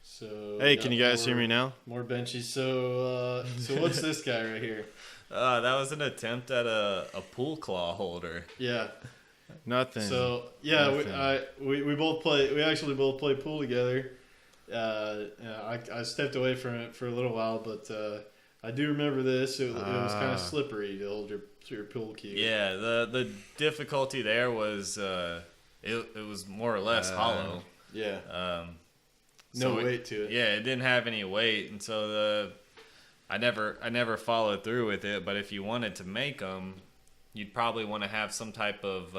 So Oh, hey, can you guys hear me now? More benchies. So what's this guy right here? That was an attempt at a pool claw holder. Yeah. Nothing. So yeah, Nothing. we both play. We actually both play pool together. I stepped away from it for a little while, but I do remember this. It was kind of slippery to hold your pool cue. Yeah, the difficulty there was it was more or less hollow. Yeah. So No weight to it. Yeah, it didn't have any weight, and so I never followed through with it. But if you wanted to make them, you'd probably want to have some type of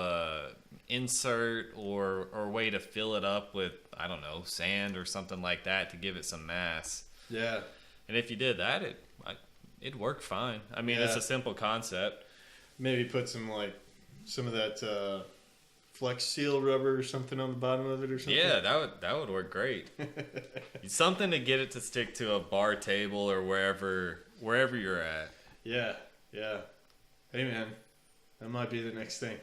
insert or way to fill it up with, I don't know, sand or something like that to give it some mass. Yeah. And if you did that, it'd work fine. I mean, it's a simple concept. Maybe put some of that Flex Seal rubber or something on the bottom of it or something. Yeah, that would work great. Something to get it to stick to a bar table or wherever you're at. Yeah. Yeah. Hey man, that might be the next thing.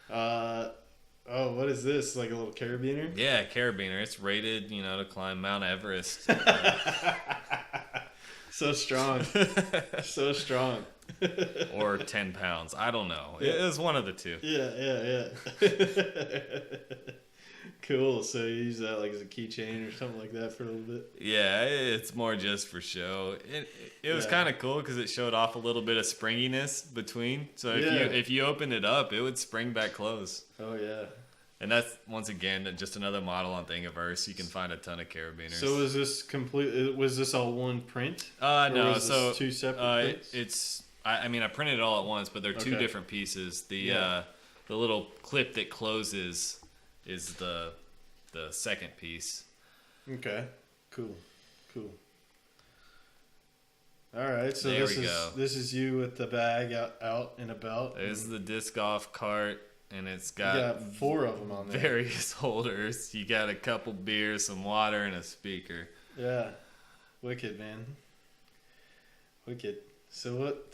What is this? Like a little carabiner? Yeah, carabiner. It's rated, to climb Mount Everest. So strong. So strong. Or 10 pounds. I don't know. It was one of the two. Yeah. Cool. So you use that like as a keychain or something like that for a little bit? Yeah, it's more just for show. It was kind of cool because it showed off a little bit of springiness between. So if you opened it up, it would spring back closed. Oh, yeah. And that's, once again, just another model on Thingiverse. You can find a ton of carabiners. So was this all one print? No. Was So this two separate prints? I printed it all at once, but they're two different pieces. The little clip that closes is the second piece. Okay. Cool. All right. So There this we is go. this is you with the bag out and about. There's the disc golf cart, and it's You got got 4 of them on there. various holders. You got a couple beers, some water, and a speaker. Yeah. Wicked, man. Wicked. So what?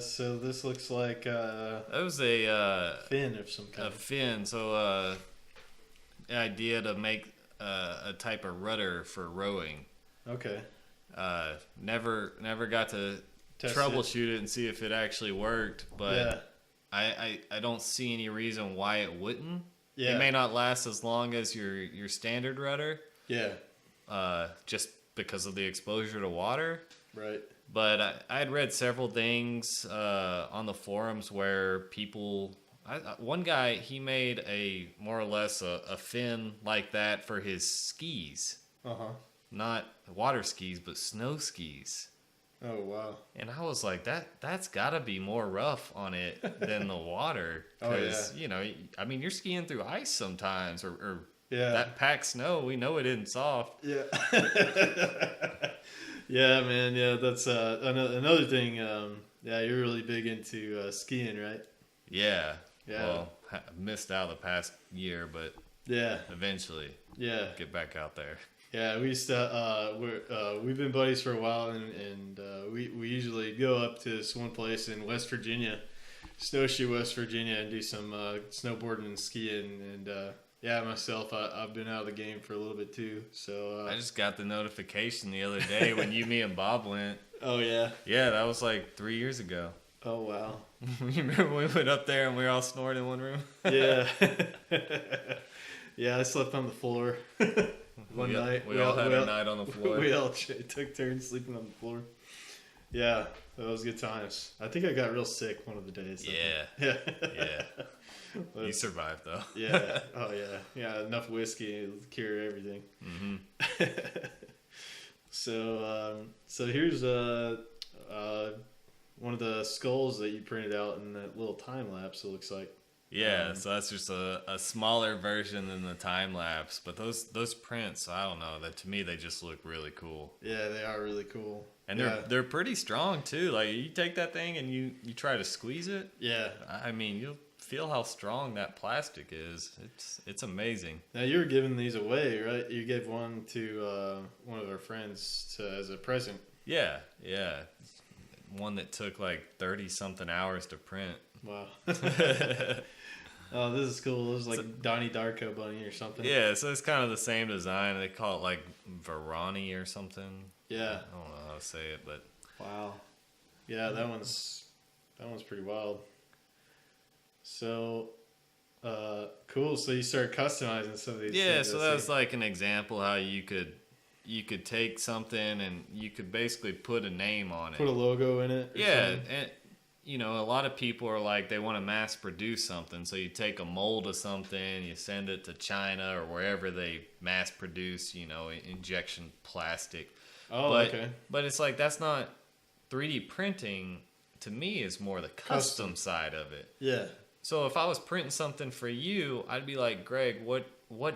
So this looks like That was a fin of some kind. a fin. So the idea to make a type of rudder for rowing. Okay. Never got to Test troubleshoot it and see if it actually worked, but Yeah. I don't see any reason why it wouldn't. Yeah. It may not last as long as your standard rudder, Yeah. just because of the exposure to water. Right. But I had read several things on the forums where people. One guy, he made a more or less a fin like that for his skis. Not water skis, but snow skis. Oh wow. And I was like, that's got to be more rough on it than the water. Oh, Because, I mean, you're skiing through ice sometimes, or Yeah. that packed snow, we know it isn't soft. Yeah. Yeah, man. Yeah, that's another thing. Yeah, you're really big into skiing, right? Yeah. Yeah. Well, missed out the past year, but Yeah. eventually Yeah. get back out there. Yeah, we used to. We've been buddies for a while, and we usually go up to this one place in West Virginia, Snowshoe, West Virginia, and do some snowboarding and skiing. And yeah, myself, I've been out of the game for a little bit too. So I just got the notification the other day when me and Bob went. Oh yeah. Yeah, that was like 3 years ago. Oh wow. You remember when we went up there and we were all snoring in one room? Yeah. Yeah, I slept on the floor one night. We all had a night on the floor. We all took turns sleeping on the floor. Yeah, that was good times. I think I got real sick one of the days. Yeah. Yeah. Yeah. You survived though. Yeah. Oh yeah. Yeah. Enough whiskey to cure everything. Mm-hmm. So here's one of the skulls that you printed out in that little time lapse. It looks like. Yeah, so that's just a smaller version than the time lapse. But those prints, I don't know, that to me they just look really cool. Yeah, they are really cool. And yeah. they're pretty strong too. Like you take that thing and you try to squeeze it. Yeah. I mean, you'll feel how strong that plastic is. It's amazing. Now you were giving these away, right? You gave one to one of our friends as a present. Yeah. One that took like 30 something hours to print. Wow. Oh, this is cool. It was like Donnie Darko bunny or something. Yeah, so it's kind of the same design. They call it like Varani or something. Yeah. I don't know how to say it, but wow. Yeah, that one's pretty wild. So, cool. So you started customizing some of these. yeah. things, So I that's see. like an example how you could take something and you could basically put a name on it. Put a logo in it. Or Yeah, something. and you know, a lot of people are like they want to mass produce something, so you take a mold of something, you send it to China or wherever they mass produce, you know, injection plastic. Oh, but, okay. But it's like that's not 3D printing. To me, is more the custom side of it. Yeah. So if I was printing something for you, I'd be like, Greg, what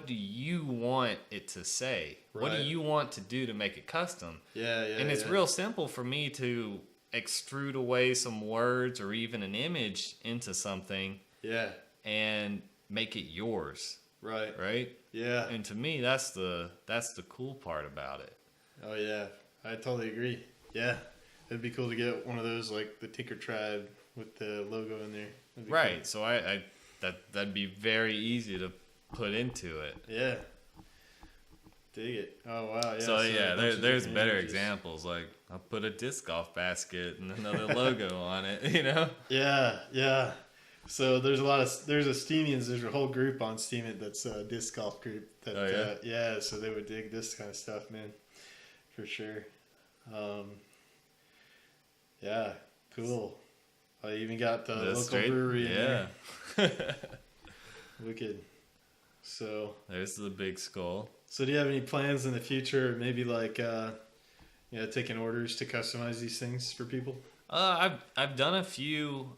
do you want it to say? What do Right. you want to do to make it custom? Yeah. And it's real simple for me to extrude away some words or even an image into something Yeah. and make it yours, Right. right? Yeah. And to me, that's the cool part about it. Oh yeah. I totally agree. Yeah. It'd be cool to get one of those like the Tinker Tribe with the logo in there. That'd be Right. So that'd be very easy to put into it. cool. Yeah. Dig it. Oh wow. Yeah. So a yeah, bunch of there's different better images. examples. Like I'll put a disc golf basket and another logo on it. You know. Yeah. Yeah. So there's a Steamians. There's a whole group on Steamit that's a disc golf group. That, Oh, yeah? yeah. So they would dig this kind of stuff, man, for sure. Yeah. Cool. I even got the local brewery in there. Yeah. Wicked. So There's the big skull. do you have any plans in the future? Maybe like taking orders to customize these things for people. I've done a few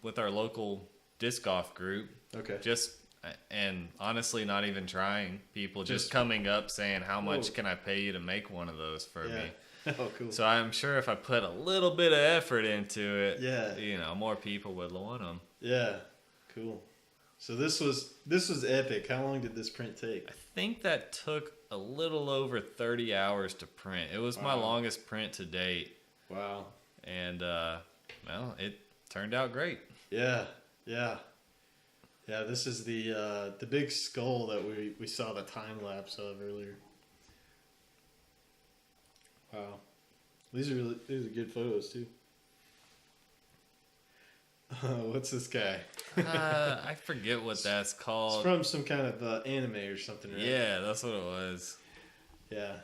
with our local disc golf group. Okay. And honestly, not even trying. People just Just- coming up saying, "How much Whoa. can I pay you to make one of those for Yeah. me?" Oh, cool. So I'm sure if I put a little bit of effort into it, Yeah. you know, more people would want them. Yeah. Cool. So this was epic. How long did this print take? I think that took a little over 30 hours to print. It was my Wow. longest print to date, Wow. and well, it turned out great. Yeah. Yeah. Yeah. This is the big skull that we saw the time lapse of earlier. Wow. These are good photos too. What's this guy? I forget what that's It's called. from some kind of anime or something, right? Yeah, that's what it was. Yeah.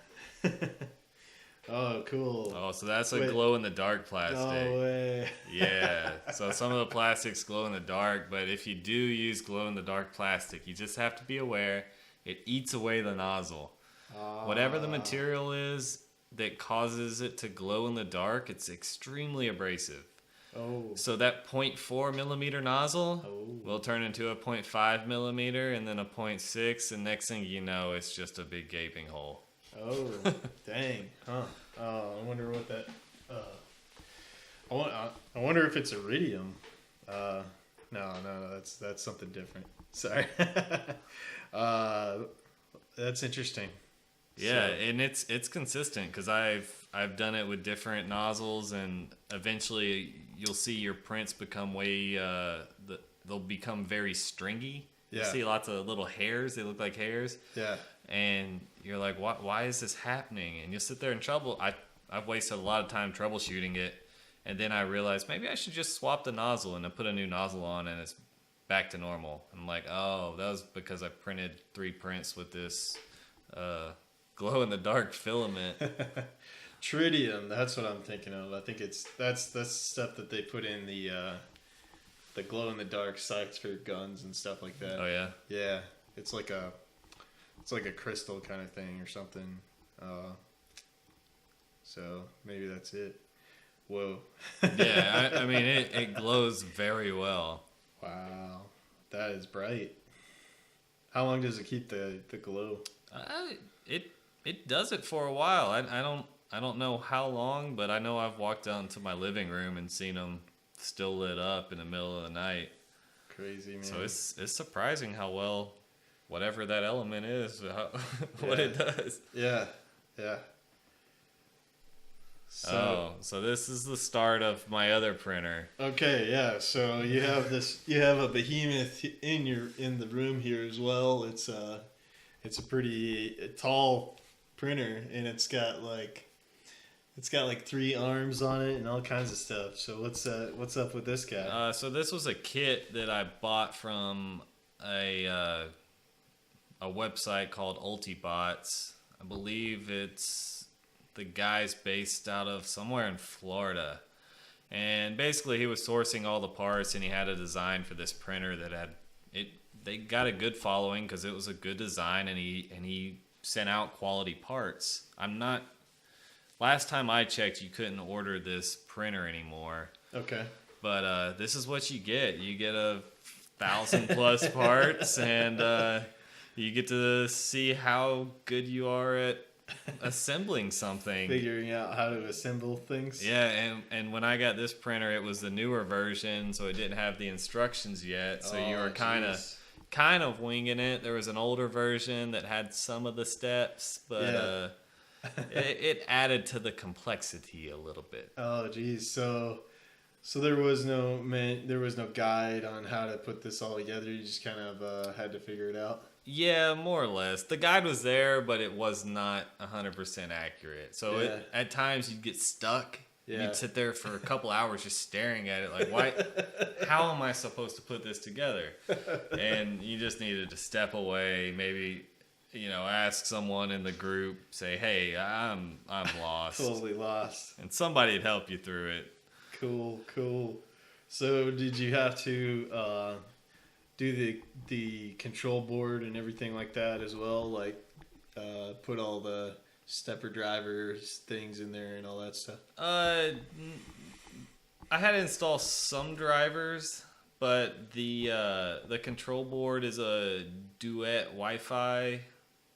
Oh, cool. Oh, so that's a Wait. glow in the dark plastic. No way. Yeah. So some of the plastics glow in the dark, but if you do use glow in the dark plastic, you just have to be aware it eats away the nozzle. Whatever the material is that causes it to glow in the dark, it's extremely abrasive. Oh. So that 0.4 millimeter nozzle Oh. will turn into a 0.5 millimeter and then a 0.6, and next thing you know, it's just a big gaping hole. Oh. Dang. Huh. Oh, I wonder what that. I wonder if it's iridium. No, that's something different. Sorry. That's interesting. Yeah, So- and it's consistent because I've done it with different nozzles, and eventually you'll see your prints become they'll become very stringy. You Yeah. see lots of little hairs; they look like hairs, Yeah. and you're like, why is this happening? And you'll sit there in trouble. I've wasted a lot of time troubleshooting it, and then I realized maybe I should just swap the nozzle and then put a new nozzle on, and it's back to normal. I'm like, oh, that was because I printed 3 prints with this glow in the dark filament. Tritium, that's what I'm thinking of. I think that's stuff that they put in the glow in the dark sights for guns and stuff like that. Oh yeah. Yeah, it's like a crystal kind of thing or something. So maybe that's it. Whoa. Yeah, I mean it glows very well. Wow. That is bright. How long does it keep the glow? It does it for a while. I don't know how long, but I know I've walked out into my living room and seen them still lit up in the middle of the night. Crazy, man. So it's surprising how well whatever that element is, what it does. Yeah. So this is the start of my other printer. Okay, yeah. So you have a behemoth in the room here as well. It's a pretty tall printer, and it's got like 3 arms on it and all kinds of stuff. So what's up with this guy? So this was a kit that I bought from a website called Ultibots. I believe the guy's based out of somewhere in Florida. And basically he was sourcing all the parts, and he had a design for this printer that they got a good following because it was a good design, and he sent out quality parts. Last time I checked, you couldn't order this printer anymore. Okay. But this is what you get. You get 1,000+ parts, and you get to see how good you are at assembling something. Figuring out how to assemble things. Yeah, and when I got this printer, it was the newer version, so it didn't have the instructions yet. So you were kind of winging it. There was an older version that had some of the steps, but it added to the complexity a little bit. Oh, geez. So there was no guide on how to put this all together. You just kind of had to figure it out. Yeah, more or less. The guide was there, but it was not 100% accurate. So at times you'd get stuck. Yeah. You'd sit there for a couple hours just staring at it like, why? How am I supposed to put this together? And you just needed to step away, maybe, ask someone in the group, say, hey, I'm lost. Totally lost. And somebody'd help you through it. Cool. So did you have to do the control board and everything like that as well? Like put all the stepper drivers things in there and all that stuff? I had to install some drivers, but the control board is a Duet Wi-Fi,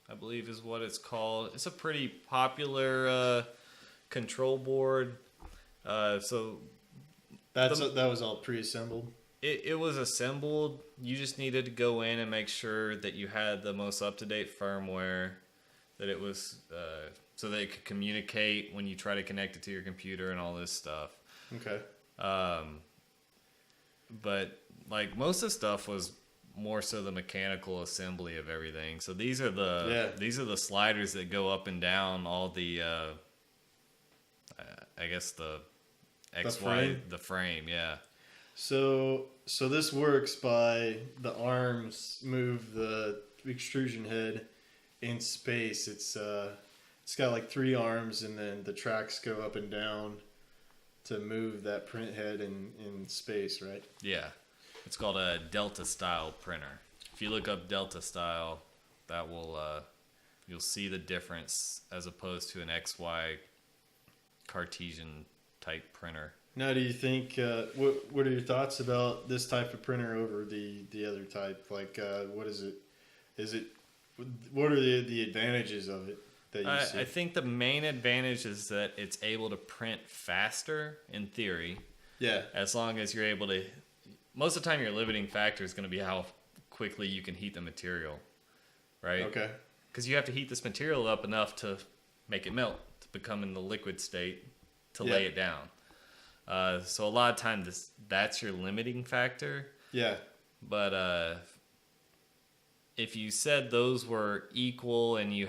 I believe is what it's called. It's a pretty popular control board. So that was all pre-assembled? It was assembled. You just needed to go in and make sure that you had the most up-to-date firmware, that it was so that it could communicate when you try to connect it to your computer and all this stuff. Okay. But like most of the stuff was more so the mechanical assembly of everything. So these are the sliders that go up and down all the I guess the frame, yeah. So this works by the arms move the extrusion head in space. It's got like 3 arms, and then the tracks go up and down to move that print head in space, right? Yeah. It's called a Delta style printer. If you look up Delta style, that will you'll see the difference as opposed to an XY Cartesian type printer. Now, do you think what are your thoughts about this type of printer over the other type? Like, what is it? What are the advantages of it that you see? I think the main advantage is that it's able to print faster in theory. Yeah. As long as you're able to. Most of the time, your limiting factor is going to be how quickly you can heat the material, right? Okay. Because you have to heat this material up enough to make it melt, to become in the liquid state, to lay it down. So a lot of times that's your limiting factor. Yeah. But if you said those were equal and you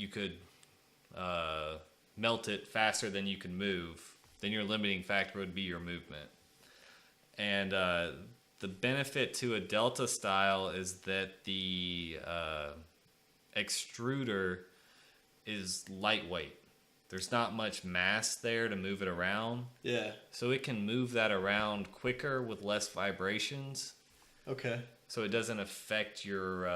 could melt it faster than you could move, then your limiting factor would be your movement. And the benefit to a Delta style is that the extruder is lightweight. There's not much mass there to move it around. Yeah. So it can move that around quicker with less vibrations. Okay. So it doesn't affect your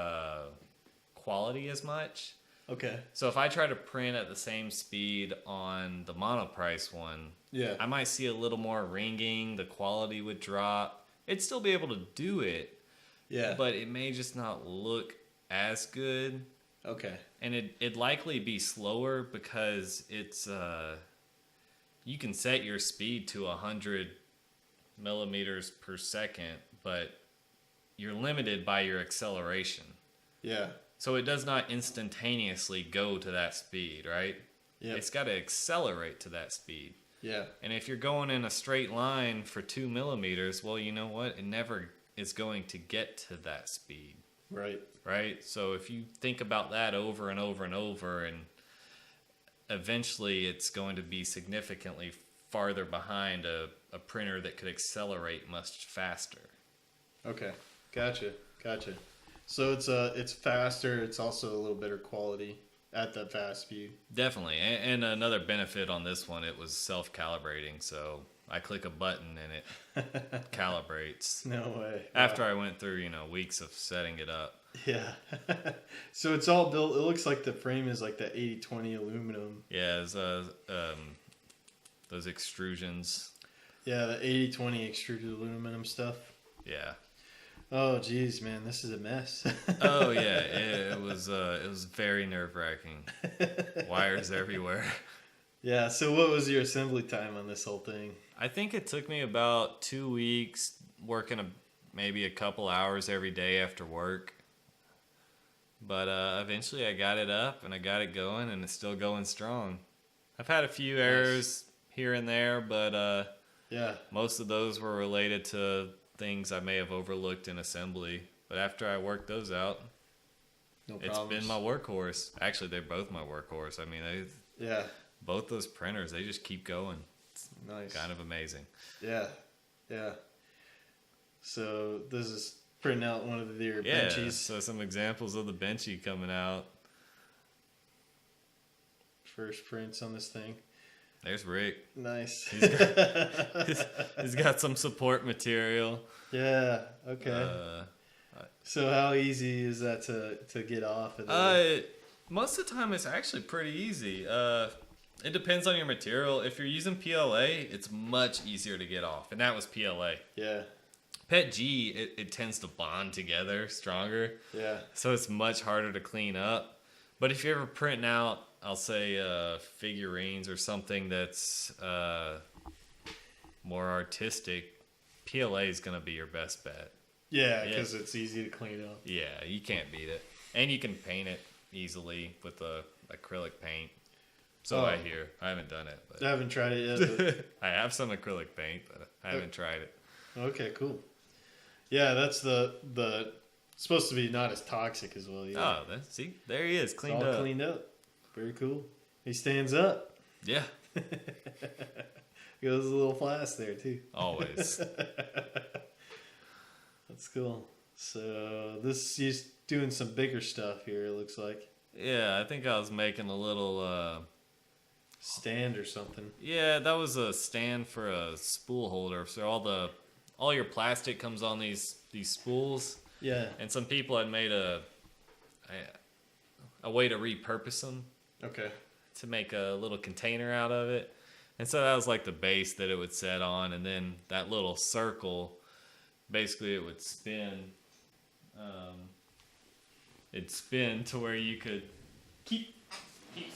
quality as much. Okay. So if I try to print at the same speed on the monoprice one, yeah, I might see a little more ringing. The quality would drop. it'd still be able to do it, Yeah. but it may just not look as good. Okay. And it'd likely be slower because it's you can set your speed to 100 millimeters per second, but you're limited by your acceleration. Yeah. So it does not instantaneously go to that speed, right? Yeah. It's got to accelerate to that speed. Yeah. And if you're going in a straight line for 2 millimeters, well, you know what? It never is going to get to that speed. Right. Right? So if you think about that over and over and over, and eventually it's going to be significantly farther behind a printer that could accelerate much faster. Okay. Gotcha. So it's faster. It's also a little better quality at that fast speed. Definitely. And another benefit on this one, it was self-calibrating. So I click a button and it calibrates. No way. After I went through, weeks of setting it up. Yeah. So it's all built. It looks like the frame is like the 80-20 aluminum. Yeah, it's, those extrusions. Yeah, the 80-20 extruded aluminum stuff. Yeah. Oh, geez, man, this is a mess. Oh yeah, it was very nerve-wracking. Wires everywhere. Yeah. So what was your assembly time on this whole thing? I think it took me about 2 weeks working maybe a couple hours every day after work. But eventually I got it up and I got it going, and it's still going strong. I've had a few errors here and there, but Yeah. most of those were related to things I may have overlooked in assembly. But after I worked those out, No it's problems. been my workhorse. Actually, they're both my workhorse. I mean, Yeah. both those printers, they just keep going. Nice. Kind of amazing. Yeah. Yeah. So this is printing out one of your Yeah, benchies. so some examples of the benchy coming out. First prints on this thing. There's Rick. Nice. He's got some support material. Yeah. Okay. So how easy is that to get off of the... Most of the time it's actually pretty easy. It depends on your material. If you're using PLA, it's much easier to get off, and that was PLA. Yeah. PET G, it tends to bond together stronger, Yeah. so it's much harder to clean up. But if you're ever printing out, I'll say figurines or something that's more artistic, PLA is going to be your best bet. Yeah, because it's easy to clean up. Yeah, you can't beat it. And you can paint it easily with the acrylic paint. So I hear. I haven't done it. But I haven't tried it yet. But... I have some acrylic paint, but I haven't tried it. Okay, cool. Yeah, that's the supposed to be not as toxic as well. Yeah. Oh, see? There he is, cleaned it's all up. cleaned up. Very cool. He stands up. Yeah, Goes a little fast there too. always. That's cool. So this he's doing some bigger stuff here. It looks like Yeah, I think I was making a little... stand or something. Yeah, that was a stand for a spool holder. So all your plastic comes on these spools, Yeah. and some people had made a way to repurpose them Okay. to make a little container out of it. And so that was like the base that it would set on, and then that little circle, basically it would spin. It'd spin to where you could keep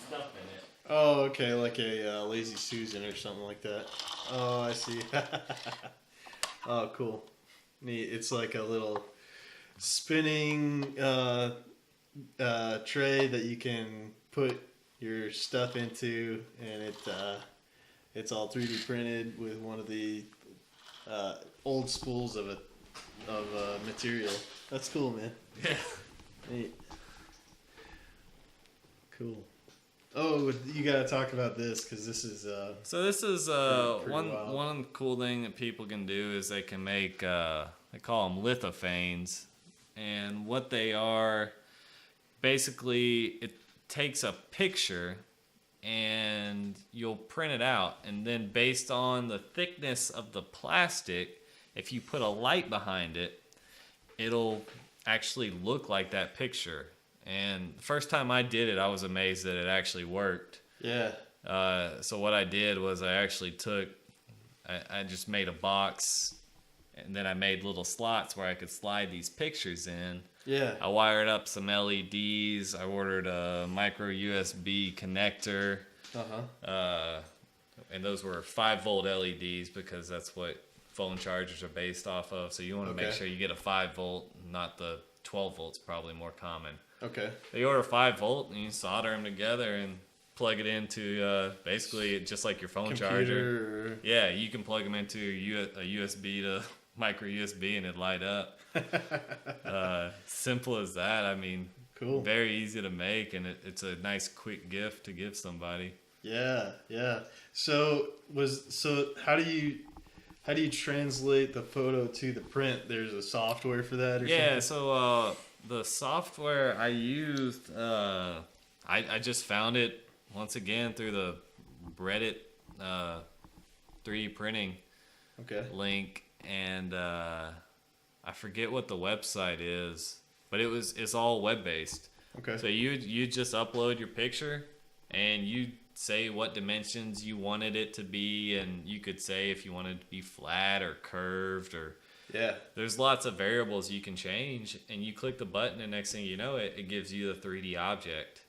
stuff in it. Oh, okay, like a Lazy Susan or something like that. Oh, I see. Oh, cool. Neat. It's like a little spinning tray that you can put your stuff into, and it's all 3D printed with one of the old spools of material. That's cool, man. Yeah. Neat. Cool. Oh, you gotta talk about this because this is So this is pretty one wild. one cool thing that people can do is they can make they call them lithophanes, and what they are, basically it takes a picture and you'll print it out, and then based on the thickness of the plastic, if you put a light behind it, it'll actually look like that picture. And the first time I did it, I was amazed that it actually worked. yeah. So what I did was I actually I just made a box and then I made little slots where I could slide these pictures in. Yeah. I wired up some LEDs. I ordered a micro USB connector. And those were 5-volt LEDs because that's what phone chargers are based off of. So you want to make sure you get a 5-volt, not the 12 volts, probably more common. Okay. They order 5-volt and you solder them together and plug it into basically just like your phone charger. Yeah, you can plug them into a USB to micro USB and it'd light up. Simple as that. I mean, cool. Very easy to make, and it's a nice quick gift to give somebody. Yeah. So how do you translate the photo to the print? There's a software for that, or something? So the software I used, I just found it once again through the Reddit 3D printing link, and I forget what the website is, but it's all web based. Okay. So you just upload your picture, and you say what dimensions you wanted it to be, and you could say if you wanted it to be flat or curved, or there's lots of variables you can change, and you click the button, and next thing you know, it gives you the 3D object,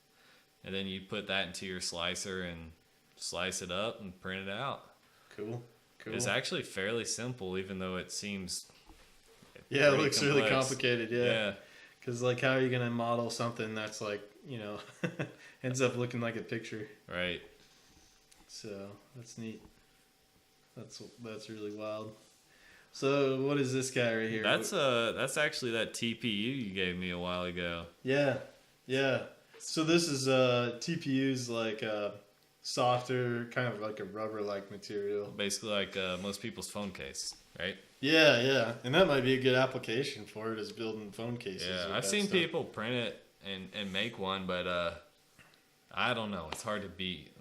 and then you put that into your slicer and slice it up and print it out. Cool. It's actually fairly simple, even though it seems it looks complex. Really complicated. Yeah. Because like, how are you gonna model something that's like, ends up looking like a picture? Right. So that's neat. That's really wild. So what is this guy right here? That's actually that TPU you gave me a while ago. Yeah. So this is TPU's like softer, kind of like a rubber-like material. Basically like most people's phone case, right? Yeah. And that might be a good application for it, is building phone cases. Yeah, I've seen people print it and make one, but I don't know. It's hard to beat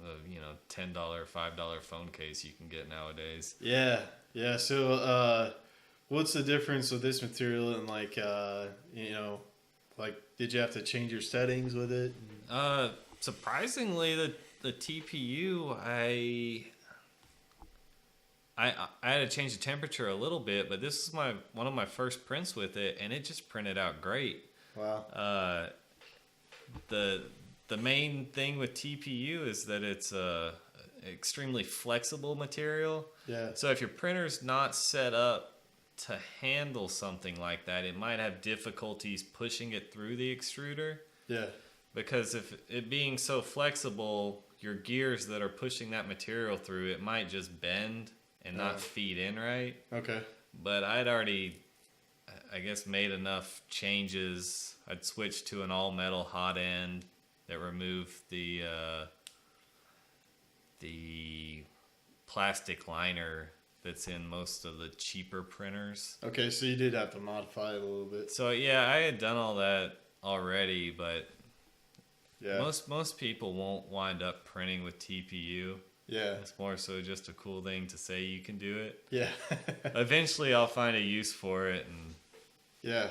$10, $5 phone case you can get nowadays. Yeah. So what's the difference with this material and like did you have to change your settings with it? Surprisingly, the TPU, I had to change the temperature a little bit, but this is one of my first prints with it, and it just printed out great. Wow. The main thing with TPU is that it's a extremely flexible material. Yeah. So if your printer's not set up to handle something like that, it might have difficulties pushing it through the extruder. Yeah. Because if it being so flexible, your gears that are pushing that material through it might just bend and not feed in right. Okay. But I'd already, I guess, made enough changes. I'd switched to an all metal hot end that removed the plastic liner that's in most of the cheaper printers. Okay, so you did have to modify it a little bit. So yeah, I had done all that already, but yeah, most people won't wind up printing with TPU. Yeah. It's more so just a cool thing to say you can do it. Yeah. Eventually I'll find a use for it, and yeah,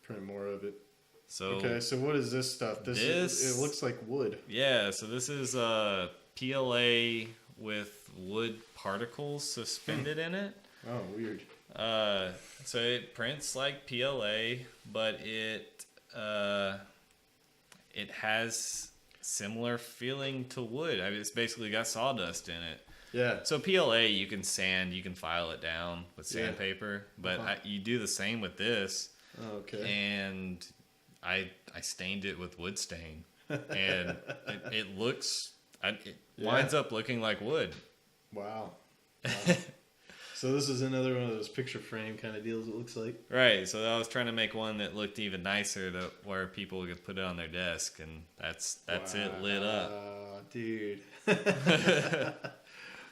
print more of it. So okay, so what is this stuff? It looks like wood. Yeah, so this is PLA with wood particles suspended in it. Oh, weird. So it prints like PLA, but it has similar feeling to wood. I mean, it's basically got sawdust in it. Yeah. So PLA, you can sand, you can file it down with sandpaper, but you do the same with this. Oh, okay. And I stained it with wood stain, and it winds up looking like wood. Wow. So this is another one of those picture frame kind of deals, it looks like. Right. So I was trying to make one that looked even nicer, to where people could put it on their desk, and that's it lit up. Dude.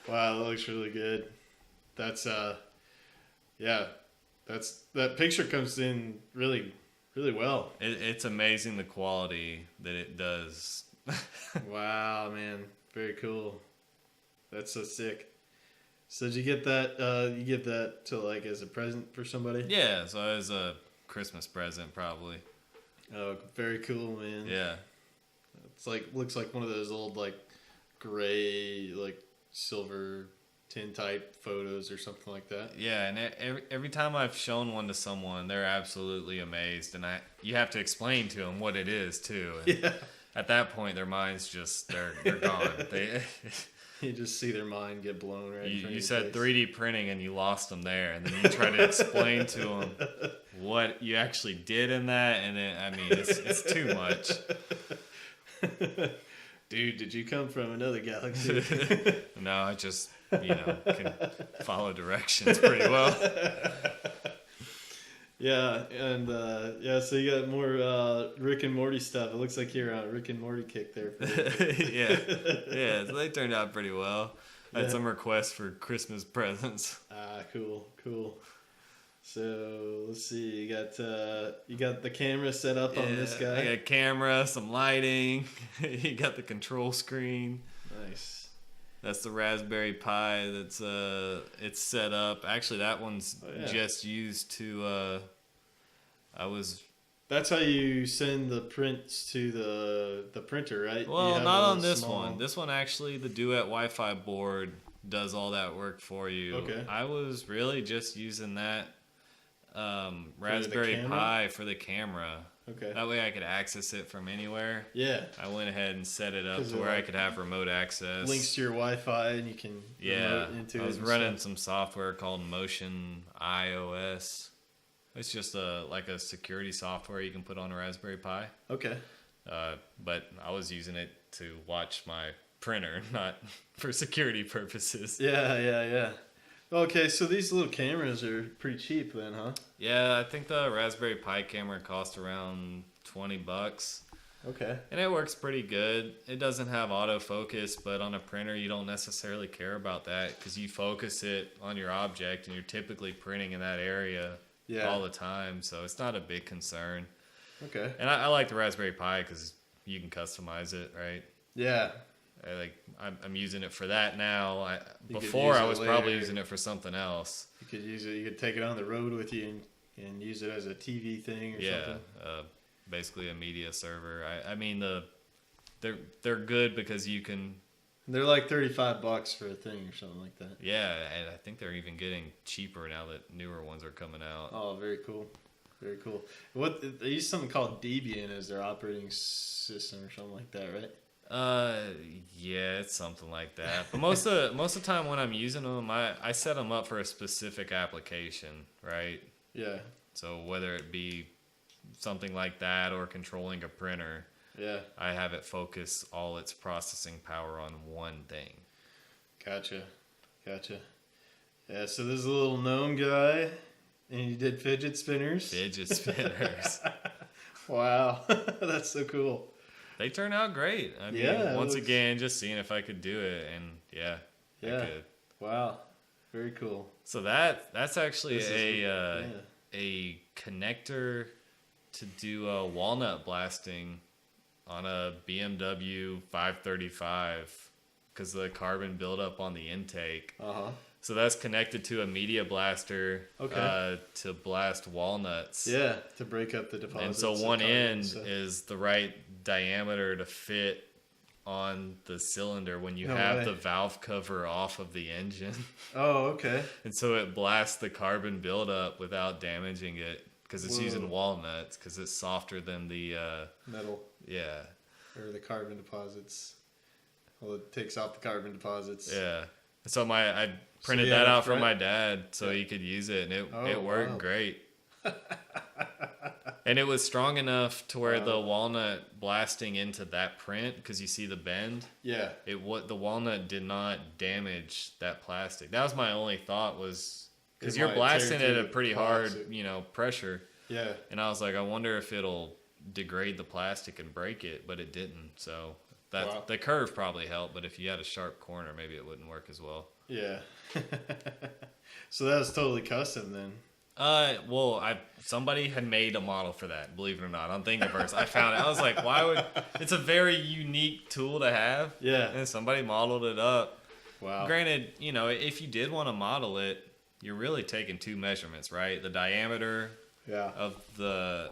Wow, that looks really good. That's that picture comes in really, really well. It's amazing the quality that it does. Wow, man. Very cool. That's so sick. So did you get that? You give that to like as a present for somebody? Yeah, so as a Christmas present probably. Oh, very cool, man. Yeah. It's like looks like one of those old like gray like silver tintype photos or something like that. Yeah, and every time I've shown one to someone, they're absolutely amazed, and you have to explain to them what it is too. And Yeah. at that point, their minds just they're gone. You just see their mind get blown right in front of You your said face. 3D printing and you lost them there, and then you try to explain to them what you actually did in that, and it's too much. Dude, did you come from another galaxy? No, I just can follow directions pretty well. Yeah, and so you got more Rick and Morty stuff. It looks like you're on a Rick and Morty kick there. yeah. So they turned out pretty well. I had Yeah. some requests for Christmas presents. Cool. So let's see. You got the camera set up on this guy. I got a camera, some lighting. You got the control screen. Nice. That's the Raspberry Pi. That's it's set up. Actually, that one's just used to. That's how you send the prints to the printer, right? Well, not on this one. This one actually, the Duet Wi-Fi board does all that work for you. Okay. I was really just using that Raspberry camera? Pi for the camera. Okay. That way I could access it from anywhere. Yeah. I went ahead and set it up 'Cause to it, where I like, could have remote access. Links to your Wi-Fi, and you can remote into it. I was and running stuff. some software called Motion iOS. It's just like a security software you can put on a Raspberry Pi. Okay. But I was using it to watch my printer, not for security purposes. Yeah. Okay, so these little cameras are pretty cheap then, huh? Yeah, I think the Raspberry Pi camera cost around $20. Okay. And it works pretty good. It doesn't have autofocus, but on a printer you don't necessarily care about that because you focus it on your object and you're typically printing in that area all the time, so it's not a big concern. Okay. And I like the Raspberry Pi because you can customize it, right? Yeah. I'm using it for that now. You could Before use I it was probably later. using it for something else. You could use it. You could take it on the road with you and use it as a TV thing or something. Basically a media server. They're good because you can. They're like $35 for a thing or something like that. Yeah, and I think they're even getting cheaper now that newer ones are coming out. Oh, very cool. Very cool. They use something called Debian as their operating system or something like that, right? Yeah, it's something like that. But most of the time when I'm using them, I set them up for a specific application, right? Yeah. So whether it be something like that or controlling a printer, Yeah. I have it focus all its processing power on one thing. Gotcha. Yeah, so there's a little gnome guy, and you did fidget spinners. Fidget spinners. Wow. That's so cool. They turn out great. I mean, Yeah, it once looks- again, just seeing if I could do it, and I could. Wow. Very cool. So that's actually This is- a connector to do walnut blasting on a BMW 535 because the carbon buildup on the intake. Uh-huh. So that's connected to a media blaster Okay. to blast walnuts. Yeah, to break up the deposits. And so of one carbon and end stuff. is the right diameter to fit on the cylinder when you No have way. the valve cover off of the engine. Oh, okay. And so it blasts the carbon buildup without damaging it because it's Whoa. using walnuts because it's softer than the, Metal yeah. or the carbon deposits. Well, it takes off the carbon deposits. Yeah. So I printed you had that a out for friend- my dad so he could use it, and it worked wow. great. And it was strong enough to where the walnut blasting into that print, because you see the bend, Yeah. the walnut did not damage that plastic. That was my only thought, was because It you're might blasting tear at through a the pretty plastic. hard, pressure. Yeah. And I was like, I wonder if it'll degrade the plastic and break it, but it didn't. So Wow. the curve probably helped, but if you had a sharp corner, maybe it wouldn't work as well. Yeah. So that was totally custom then. Somebody had made a model for that, believe it or not, on Thingiverse. I found it. I was like, it's a very unique tool to have. Yeah. And somebody modeled it up. Wow. Granted, if you did want to model it, you're really taking two measurements, right? The diameter Yeah. of the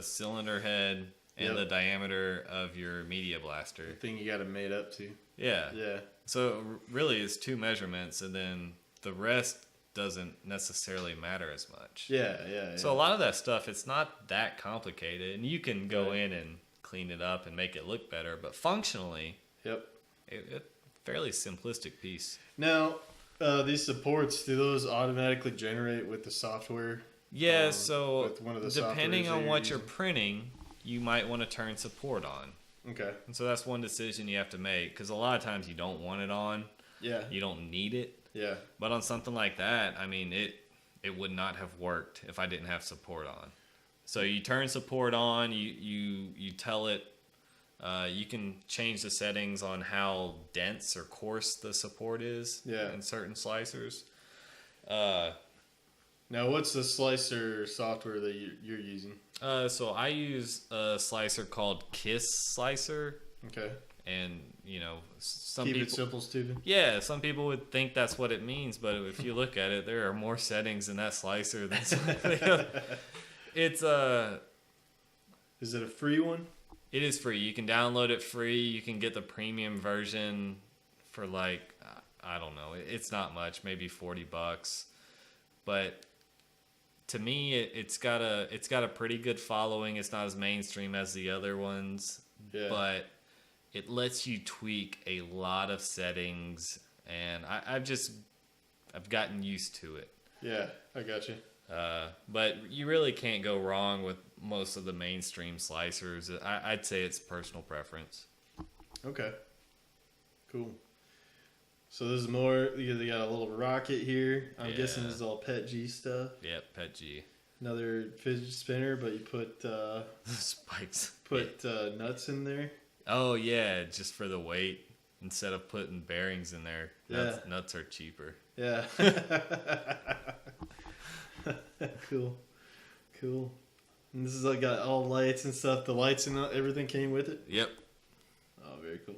cylinder head and Yep. the diameter of your media blaster. The thing you got it made up to. Yeah. Yeah. So really, it's 2 measurements, and then the rest doesn't necessarily matter as much. Yeah. So a lot of that stuff, it's not that complicated, and you can go Right. in and clean it up and make it look better. But functionally, Yep. it fairly simplistic piece. Now, these supports, do those automatically generate with the software? Yeah. So with one of the depending softwares on that what you're you're printing, you might want to turn support on. Okay. And so that's one decision you have to make, because a lot of times you don't want it on, Yeah. you don't need it. Yeah. But on something like that, I mean, it would not have worked if I didn't have support on. So you turn support on, you tell it, you can change the settings on how dense or coarse the support is in certain slicers. Now, what's the slicer software that you're using? So I use a slicer called Kiss Slicer, Okay. and some Keep people. it simple, stupid. Yeah, some people would think that's what it means, but if you look at it, there are more settings in that slicer than something else. It's Is it a free one? it is free. You can download it free. You can get the premium version for like I don't know. It's not much, maybe $40. But to me, it's got a pretty good following. It's not as mainstream as the other ones, but it lets you tweak a lot of settings, and I've gotten used to it. Yeah, I got you. But you really can't go wrong with most of the mainstream slicers. I'd say it's personal preference. Okay. Cool. So this is more, they got a little rocket here. I'm guessing this is all Pet G stuff. Yep, Pet G. Another fidget spinner, but you put Spikes. nuts in there. Oh yeah, just for the weight instead of putting bearings in there. Nuts are cheaper. Yeah. Cool. And this is like got all lights and stuff. The lights and everything came with it. Yep. Oh, very cool.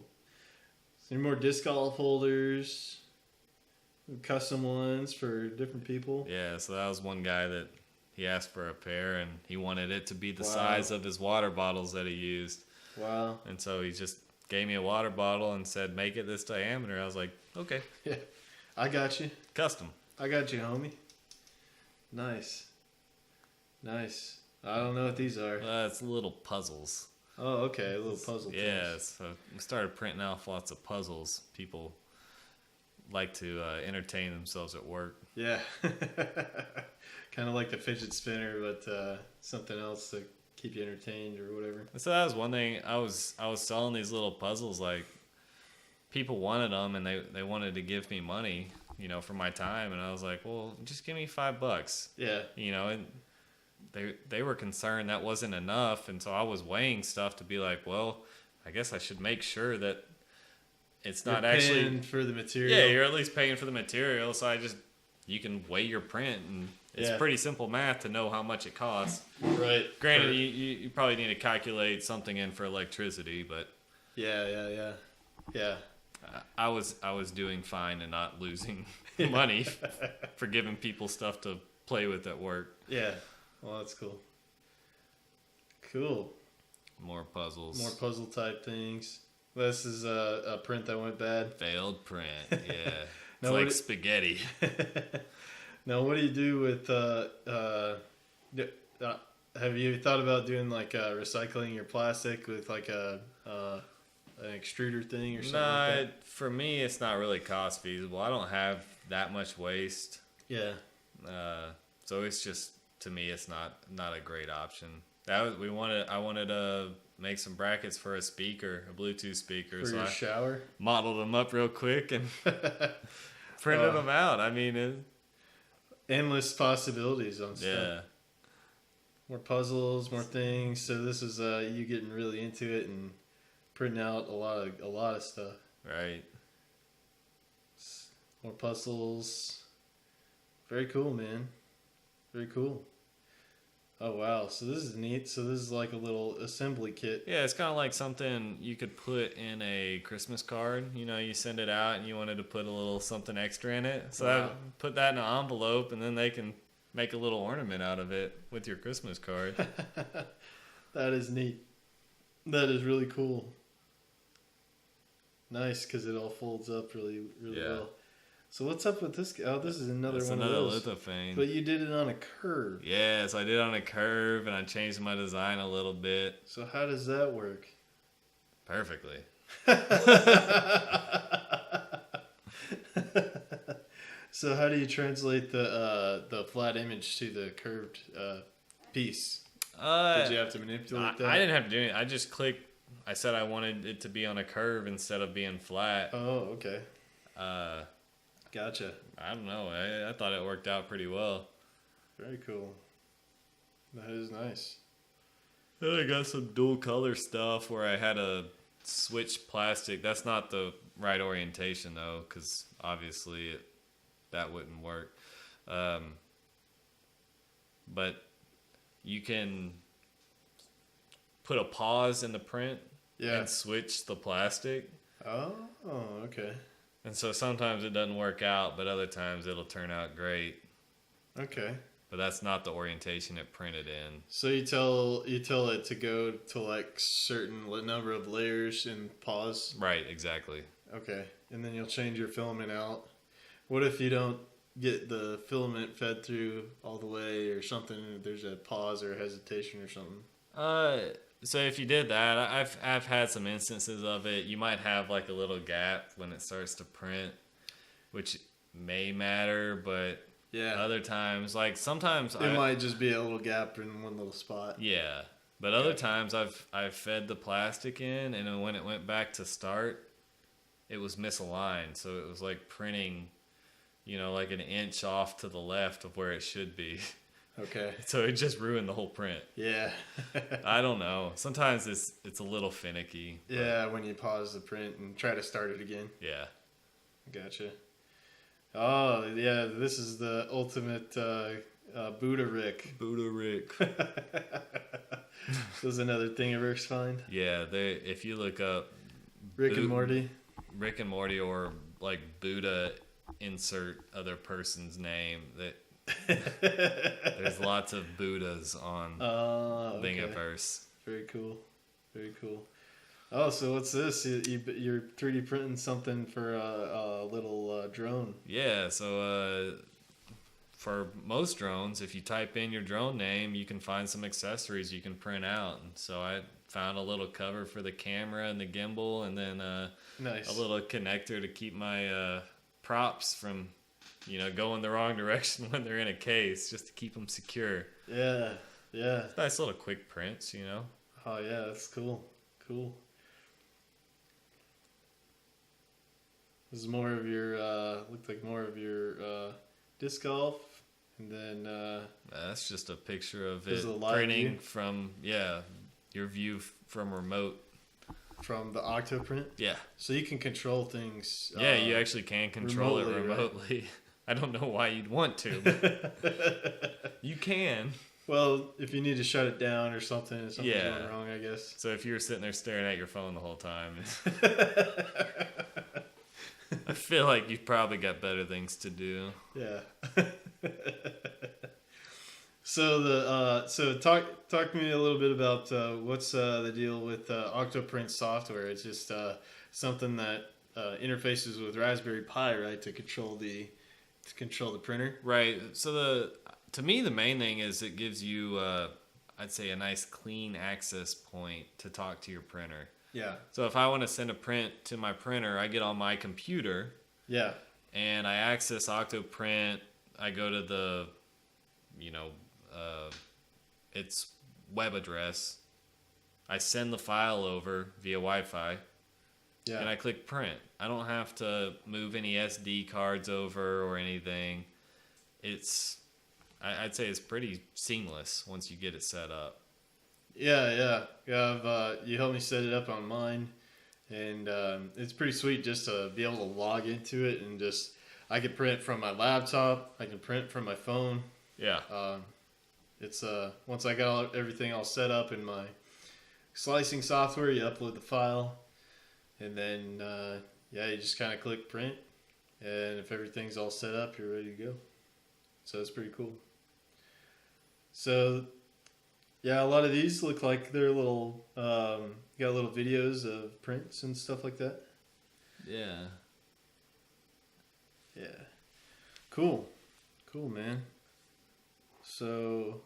So any more disc golf holders? Custom ones for different people. Yeah, so that was one guy that he asked for a pair, and he wanted it to be the size of his water bottles that he used. Wow. And so he just gave me a water bottle and said, make it this diameter. I was like, okay. Yeah. I got you. Custom. I got you, homie. Nice. I don't know what these are. It's little puzzles. Oh, okay. Little puzzle Yeah, things. so we started printing off lots of puzzles. People like to entertain themselves at work. Yeah. Kind of like the fidget spinner, but something else to keep you entertained or whatever. So that was one thing. I was selling these little puzzles. Like, people wanted them, and they wanted to give me money, for my time. And I was like, well, just give me $5. Yeah. And they were concerned that wasn't enough. And so I was weighing stuff to be like, well, I guess I should make sure that it's not You're actually paying for the material. Yeah, you're at least paying for the material. So you can weigh your print, and it's pretty simple math to know how much it costs. Right. Granted, you probably need to calculate something in for electricity, but Yeah. I was doing fine and not losing money for giving people stuff to play with at work. Yeah. Well, that's cool. Cool. More puzzles. More puzzle type things. This is a print that went bad. Failed print. Yeah. It's Now, like spaghetti. Now, what do you do with? Have you thought about doing like recycling your plastic with like an extruder thing or something? Nah, Like for me, it's not really cost feasible. I don't have that much waste. that? Yeah. So it's just, to me, it's not a great option. I wanted to make some brackets for a speaker, a Bluetooth speaker. For so your I shower. modeled them up real quick and printed them out. I mean, Endless possibilities on stuff. yeah. More puzzles, more things. So this is you getting really into it and printing out a lot of stuff. Right. More puzzles. Very cool, man. Very cool. Oh wow! So this is neat. So this is like a little assembly kit. Yeah, it's kind of like something you could put in a Christmas card. You send it out and you wanted to put a little something extra in it. So Wow. put that in an envelope, and then they can make a little ornament out of it with your Christmas card. That is neat. That is really cool. Nice, because it all folds up really Yeah. well. So what's up with this guy? Oh, this is another That's one another of those. lithophane. But you did it on a curve. Yeah, so I did it on a curve, and I changed my design a little bit. So how does that work? Perfectly. So how do you translate the flat image to the curved piece? Did you have to manipulate that? I didn't have to do it. I just clicked. I said I wanted it to be on a curve instead of being flat. Oh, okay. Gotcha. I don't know. I thought it worked out pretty well. Very cool. That is nice. Then I got some dual color stuff where I had to switch plastic. That's not the right orientation though, because obviously that wouldn't work. But you can put a pause in the print and switch the plastic. Oh, okay. And so sometimes it doesn't work out, but other times it'll turn out great. Okay. But that's not the orientation it printed in. So you tell it to go to like certain number of layers and pause. Right, exactly. Okay, and then you'll change your filament out. What if you don't get the filament fed through all the way or something? There's a pause or a hesitation or something. So if you did that, I've had some instances of it. You might have like a little gap when it starts to print, which may matter, but other times, like sometimes it might just be a little gap in one little spot. Yeah, but other times I've fed the plastic in, and then when it went back to start, it was misaligned, so it was like printing, like an inch off to the left of where it should be. Okay. So it just ruined the whole print. Yeah. I don't know. Sometimes it's a little finicky. Yeah, when you pause the print and try to start it again. Yeah. Gotcha. Oh, yeah, this is the ultimate Buddha Rick. Buddha Rick. This is another thing Rick's find. Yeah, if you look up Rick and Morty, or like Buddha, insert other person's name, that there's lots of Buddhas on Thingiverse. Very cool. Very cool. Oh, so what's this? You're 3D printing something for a little drone. Yeah, so for most drones, if you type in your drone name, you can find some accessories you can print out. And so I found a little cover for the camera and the gimbal, and then nice. A little connector to keep my props from going the wrong direction when they're in a case, just to keep them secure. Yeah. Nice little quick prints, Oh yeah, that's cool. This is more of your looked like more of your disc golf, and then that's just a picture of this it is a live printing view? from your view from remote. From the Octoprint. Yeah. So you can control things. Yeah, you actually can control it remotely. Right? I don't know why you'd want to, but you can. Well, if you need to shut it down or something, if something's Yeah. going wrong, I guess. So if you were sitting there staring at your phone the whole time, I feel like you've probably got better things to do. Yeah. So talk to me a little bit about what's the deal with Octoprint software. It's just something that interfaces with Raspberry Pi, right, to control the printer. Right. So to me the main thing is it gives you I'd say a nice clean access point to talk to your printer. Yeah. So if I want to send a print to my printer, I get on my computer. Yeah. And I access Octoprint. I go to the its web address. I send the file over via Wi-Fi. Yeah. And I click print. I don't have to move any SD cards over or anything. I'd say it's pretty seamless once you get it set up. Yeah. You helped me set it up on mine, and it's pretty sweet just to be able to log into it and just I can print from my laptop. I can print from my phone. Yeah. It's once I got everything all set up in my slicing software, you upload the file, and then you just kind of click print, and if everything's all set up, you're ready to go. So it's pretty cool. So Yeah, a lot of these look like they're little, got little videos of prints and stuff like that. Yeah. Yeah. Cool. Cool, man. So,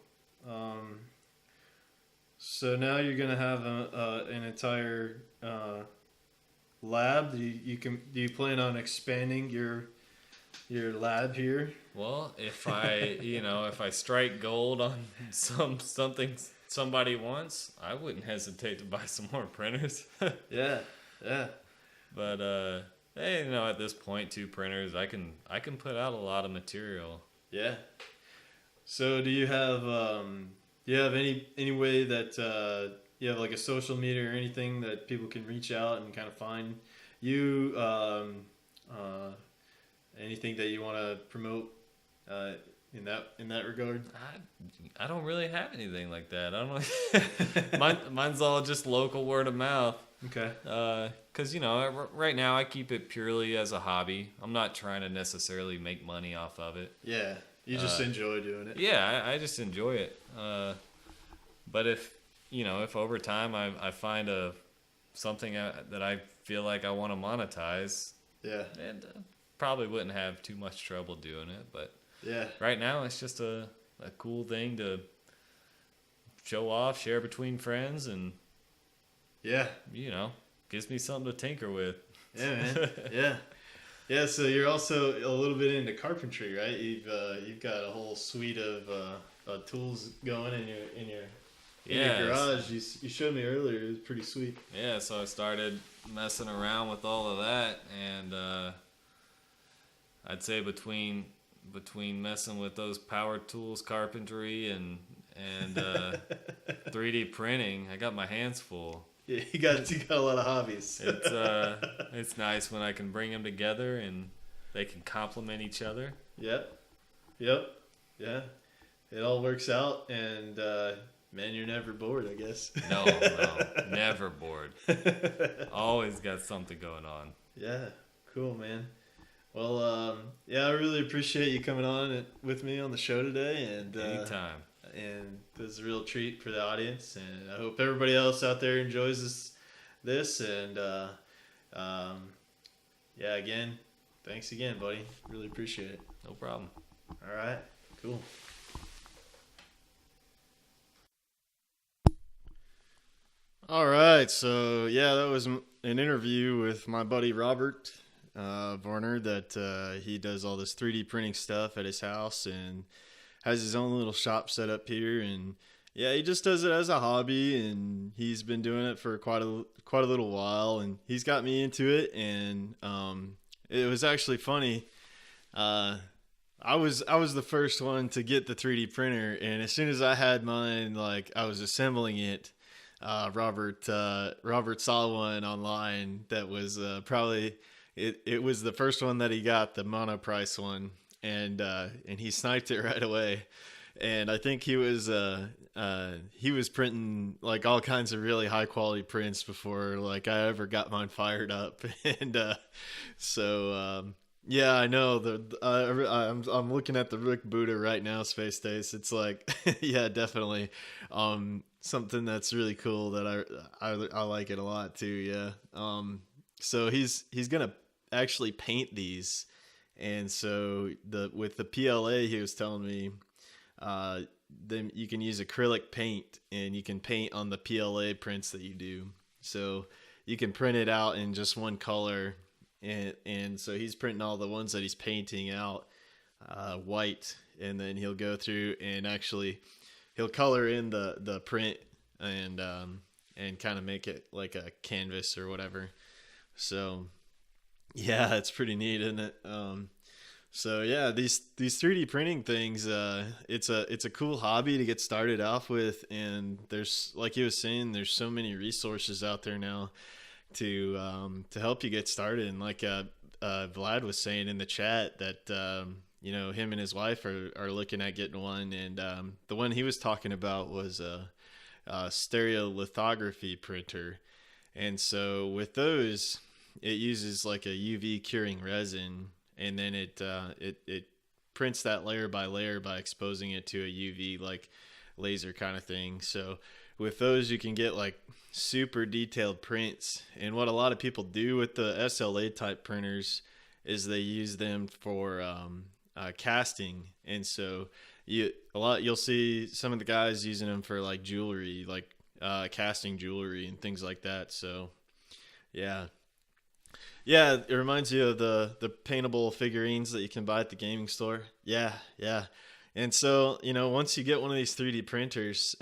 so now you're gonna have an entire lab. Do you plan on expanding your lab here? Well, if I, if I strike gold on something somebody wants, I wouldn't hesitate to buy some more printers. Yeah. Yeah. But hey, at this point, 2 printers, I can put out a lot of material. Yeah. So do you have any way that you have like a social media or anything that people can reach out and kind of find you? Anything that you want to promote in that regard? I don't really have anything like that. I don't know. Mine's all just local word of mouth. Okay. Because right now I keep it purely as a hobby. I'm not trying to necessarily make money off of it. Yeah. You just enjoy doing it. Yeah, I just enjoy it. But if over time I find something that I feel like I want to monetize, Yeah. and probably wouldn't have too much trouble doing it. But Yeah. right now it's just a cool thing to show off, share between friends, and Yeah. gives me something to tinker with. Yeah, man. Yeah. Yeah, so you're also a little bit into carpentry, right? You've got a whole suite of tools going in your garage. You showed me earlier. It was pretty sweet. Yeah, so I started messing around with all of that, and I'd say between messing with those power tools, carpentry, and 3D printing, I got my hands full. Yeah, you got a lot of hobbies. It's nice when I can bring them together and they can complement each other. Yep. Yeah. It all works out, and man, you're never bored, I guess. No, never bored. Always got something going on. Yeah, cool, man. Well, yeah, I really appreciate you coming on with me on the show today, and Anytime. And this is a real treat for the audience, and I hope everybody else out there enjoys this. And yeah, again, thanks again, buddy. Really appreciate it. No problem. All right, cool. All right, so yeah, that was an interview with my buddy Robert Varner. That he does all this 3D printing stuff at his house and has his own little shop set up here, and yeah, he just does it as a hobby, and he's been doing it for quite a little while, and he's got me into it. And it was actually funny. I was the first one to get the 3D printer, and as soon as I had mine, like I was assembling it, Robert saw one online that was probably it was the first one that he got, the monoprice one. And he sniped it right away, and I think he was printing like all kinds of really high quality prints before like I ever got mine fired up. And so yeah, I know I'm looking at the Rick Buddha right now, Space Days. It's like yeah, definitely something that's really cool that I like it a lot too. Yeah. So he's gonna actually paint these. And so with the PLA, he was telling me, then you can use acrylic paint, and you can paint on the PLA prints that you do. So you can print it out in just one color, and so he's printing all the ones that he's painting out white, and then he'll go through and actually he'll color in the print and kind of make it like a canvas or whatever. So. Yeah, it's pretty neat, isn't it? So yeah, these 3D printing things, it's a cool hobby to get started off with, and there's, like you was saying, there's so many resources out there now to help you get started. And like Vlad was saying in the chat that him and his wife are looking at getting one, and the one he was talking about was a stereolithography printer, and so with those. It uses like a UV curing resin, and then it prints that layer by layer by exposing it to a UV laser kind of thing. So with those, you can get like super detailed prints. And what a lot of people do with the SLA type printers is they use them for casting. And so you'll see some of the guys using them for like jewelry, like casting jewelry and things like that. So yeah. Yeah, it reminds you of the paintable figurines that you can buy at the gaming store. Yeah, yeah. And so, once you get one of these 3D printers,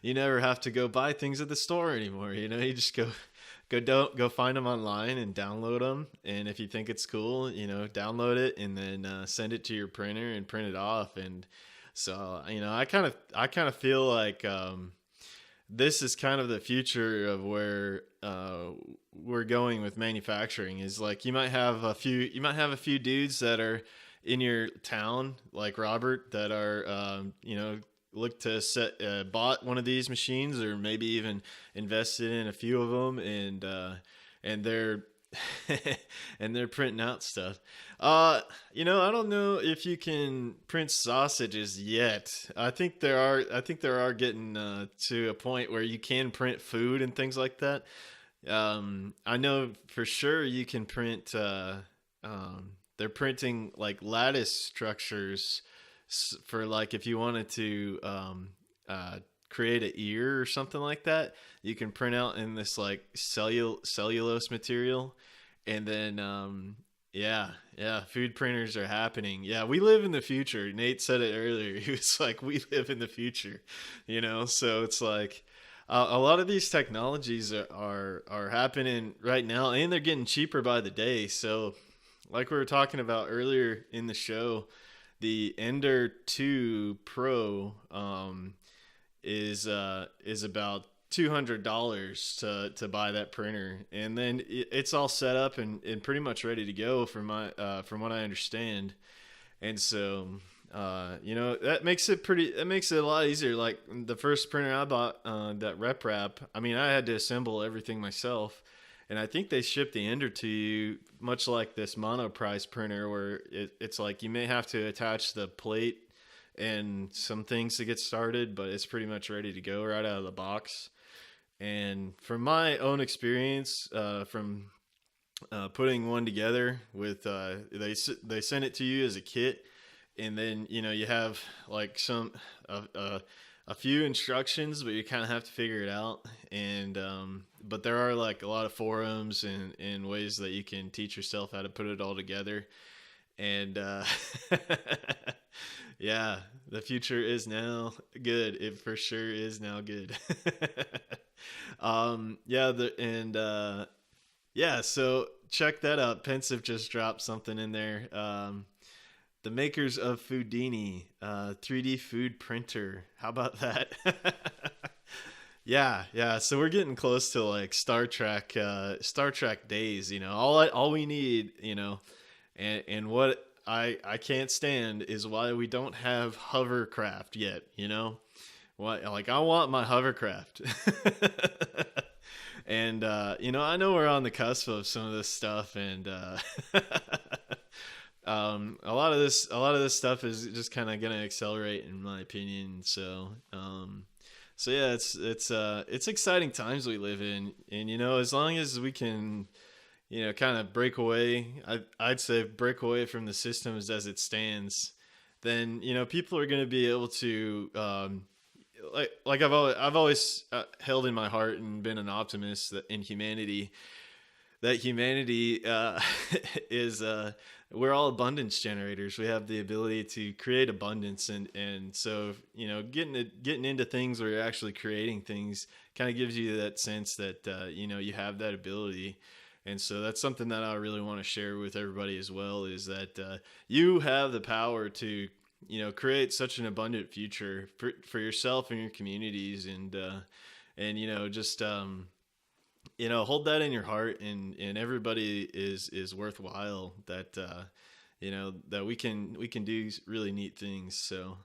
you never have to go buy things at the store anymore. You just go find them online and download them. And if you think it's cool, download it and then send it to your printer and print it off. And so, I kind of feel like this is kind of the future of where we're going with manufacturing. Is like you might have a few dudes that are in your town, like Robert, that are look to bought one of these machines, or maybe even invested in a few of them, and they're and they're printing out stuff. I don't know if you can print sausages yet. I think there are getting to a point where you can print food and things like that. I know for sure you can print. They're printing like lattice structures for like if you wanted to create an ear or something like that. You can print out in this like cellulose material, and then food printers are happening. Yeah, we live in the future. Nate said it earlier. He was like, we live in the future, so it's like a lot of these technologies are happening right now, and they're getting cheaper by the day. So like we were talking about earlier in the show, the Ender 2 Pro is about $200 to buy that printer, and then it's all set up and pretty much ready to go from what I understand. And so that makes it a lot easier. Like the first printer I bought, that RepRap, I mean, I had to assemble everything myself, and I think they ship the Ender to you much like this monoprice printer, where it's like you may have to attach the plate and some things to get started, but it's pretty much ready to go right out of the box. And from my own experience, from putting one together with, they send it to you as a kit, and then you have like a few instructions, but you kind of have to figure it out. And but there are like a lot of forums and ways that you can teach yourself how to put it all together. And yeah, the future is now good. It for sure is now good. So check that out. Pensive just dropped something in there. The makers of Foodini, 3D food printer. How about that? Yeah. So we're getting close to like Star Trek days. All we need, and what I can't stand is why we don't have hovercraft yet. Like I want my hovercraft. And I know we're on the cusp of some of this stuff, and a lot of this stuff is just kind of going to accelerate, in my opinion. So yeah, it's exciting times we live in, and as long as we can, kind of break away, I'd say break away from the systems as it stands, then people are going to be able to like I've always held in my heart and been an optimist that humanity is we're all abundance generators. We have the ability to create abundance, and so getting into things where you're actually creating things kind of gives you that sense that you have that ability. And so that's something that I really want to share with everybody as well, is that you have the power to create such an abundant future for yourself and your communities, and just hold that in your heart, and everybody is worthwhile, that that we can do really neat things. So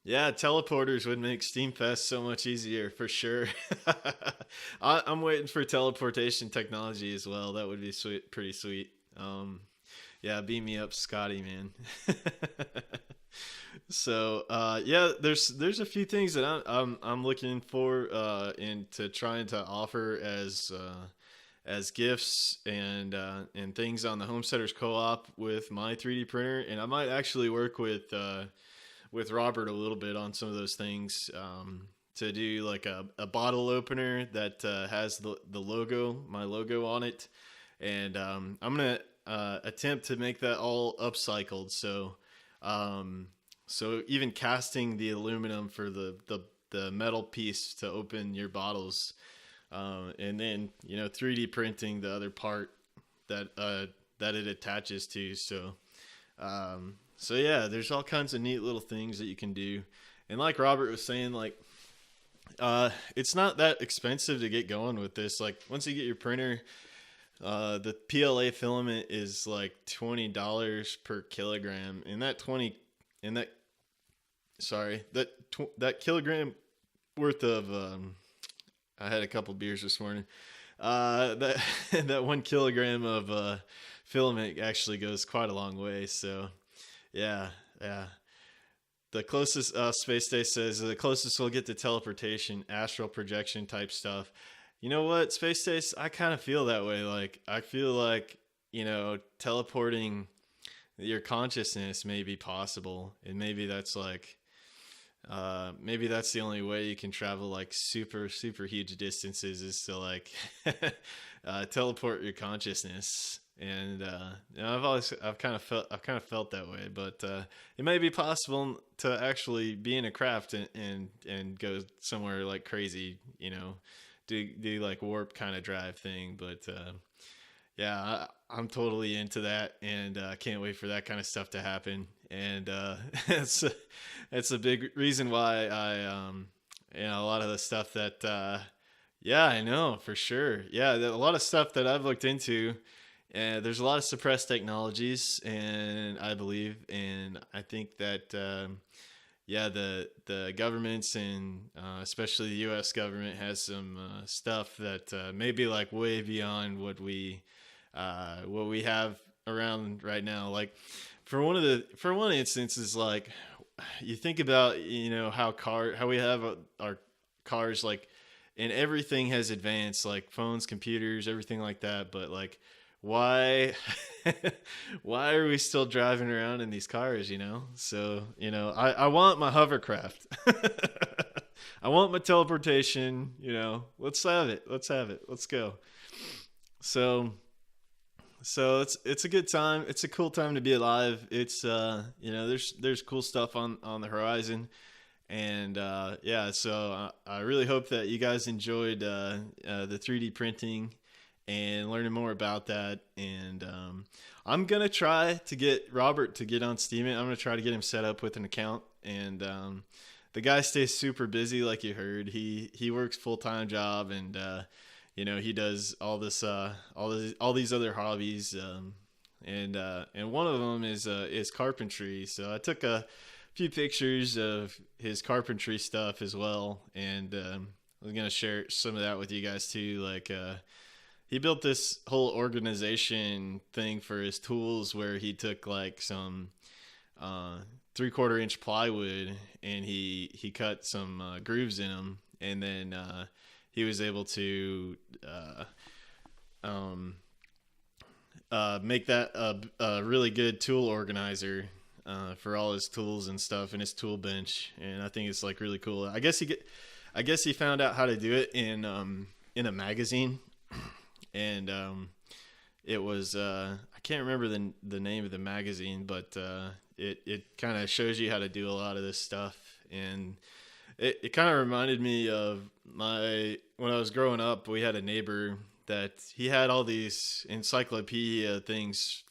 teleporters would make Steamfest so much easier for sure. I'm waiting for teleportation technology as well. That would be pretty sweet. Beam me up, Scotty, man. So yeah, there's a few things that I'm looking for into trying to offer as gifts and things on the Homesteaders Co-op with my 3D printer, and I might actually work with Robert a little bit on some of those things, to do like a bottle opener that has the logo, my logo on it, and I'm gonna attempt to make that all upcycled. So even casting the aluminum for the metal piece to open your bottles, and then 3D printing the other part that it attaches to. So yeah, there's all kinds of neat little things that you can do, and like Robert was saying, like it's not that expensive to get going with this. Like once you get your printer, the PLA filament is like $20 per kilogram, and that kilogram worth of I had a couple beers this morning. That that 1 kilogram of filament actually goes quite a long way. So yeah. The closest Space Day says the closest we'll get to teleportation, astral projection type stuff. You know what, Space Days? I kind of feel that way. Like I feel like teleporting your consciousness may be possible, and maybe that's the only way you can travel like super huge distances is to like teleport your consciousness. And I've kind of felt that way, but it may be possible to actually be in a craft and go somewhere like crazy, do like warp kind of drive thing. But yeah, I'm totally into that, and can't wait for that kind of stuff to happen. And it's a big reason why a lot of the stuff that yeah, I know for sure. Yeah, a lot of stuff that I've looked into. And there's a lot of suppressed technologies, and I believe, and I think that yeah, the governments and especially the U.S. government has some stuff that may be like way beyond what we have around right now. Like for one instance is like you think about how we have our cars, like, and everything has advanced, like phones, computers, everything like that, but like why are we still driving around in these cars? So I want my hovercraft. I want my teleportation. Let's have it, let's go. So it's a good time. It's a cool time to be alive. It's there's cool stuff on the horizon. And yeah, so I really hope that you guys enjoyed the 3D printing and learning more about that. And I'm going to try to get Robert to get on Steam. I'm going to try to get him set up with an account. And the guy stays super busy, like you heard. He works full-time job, and he does all these other hobbies. And one of them is carpentry. So I took a few pictures of his carpentry stuff as well, and I was going to share some of that with you guys too. Like he built this whole organization thing for his tools where he took like some 3/4 inch plywood, and he cut some grooves in them, and then he was able to make that a really good tool organizer for all his tools and stuff in his tool bench. And I think it's like really cool. I guess he found out how to do it in a magazine. And it was I can't remember the name of the magazine, but it kind of shows you how to do a lot of this stuff. And it kind of reminded me of when I was growing up. We had a neighbor that he had all these encyclopedia things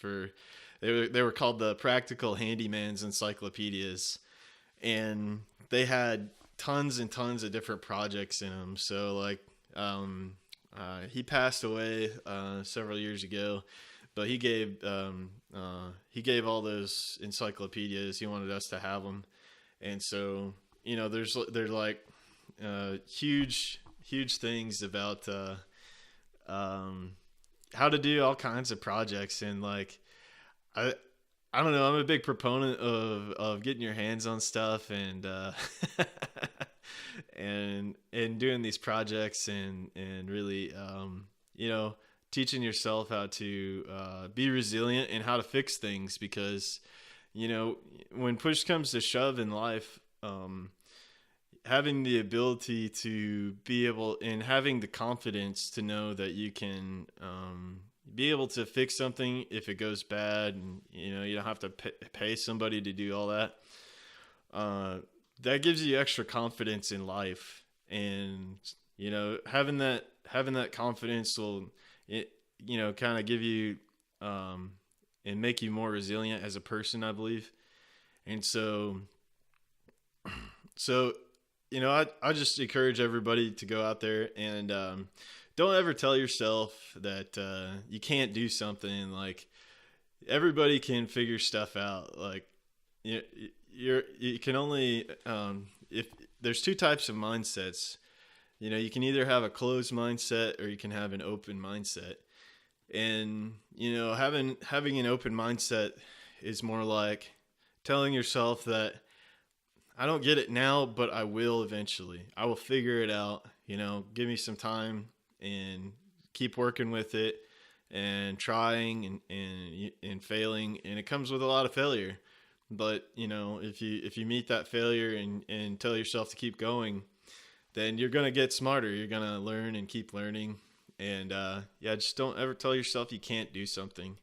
they were called the Practical Handyman's Encyclopedias, and they had tons and tons of different projects in them. So like he passed away several years ago, but he gave all those encyclopedias. He wanted us to have them, and so there's like huge things about how to do all kinds of projects. And like I I don't know. I'm a big proponent of getting your hands on stuff and and doing these projects and really you know, teaching yourself how to be resilient and how to fix things, because you know, when push comes to shove in life, having the ability to be able and having the confidence to know that you can be able to fix something if it goes bad, and you know, you don't have to pay somebody to do all that. That gives you extra confidence in life, and you know, having that confidence will, it, you know, kind of give you and make you more resilient as a person, I believe. And so you know, I just encourage everybody to go out there and don't ever tell yourself that you can't do something. Like, everybody can figure stuff out. Like, you can only if there's two types of mindsets. You know, you can either have a closed mindset or you can have an open mindset. And you know, having an open mindset is more like telling yourself that I don't get it now, but I will eventually. I will figure it out. You know, give me some time and keep working with it and trying and failing. And it comes with a lot of failure. But, you know, if you meet that failure and tell yourself to keep going, then you're going to get smarter. You're going to learn and keep learning. And, yeah, just don't ever tell yourself you can't do something.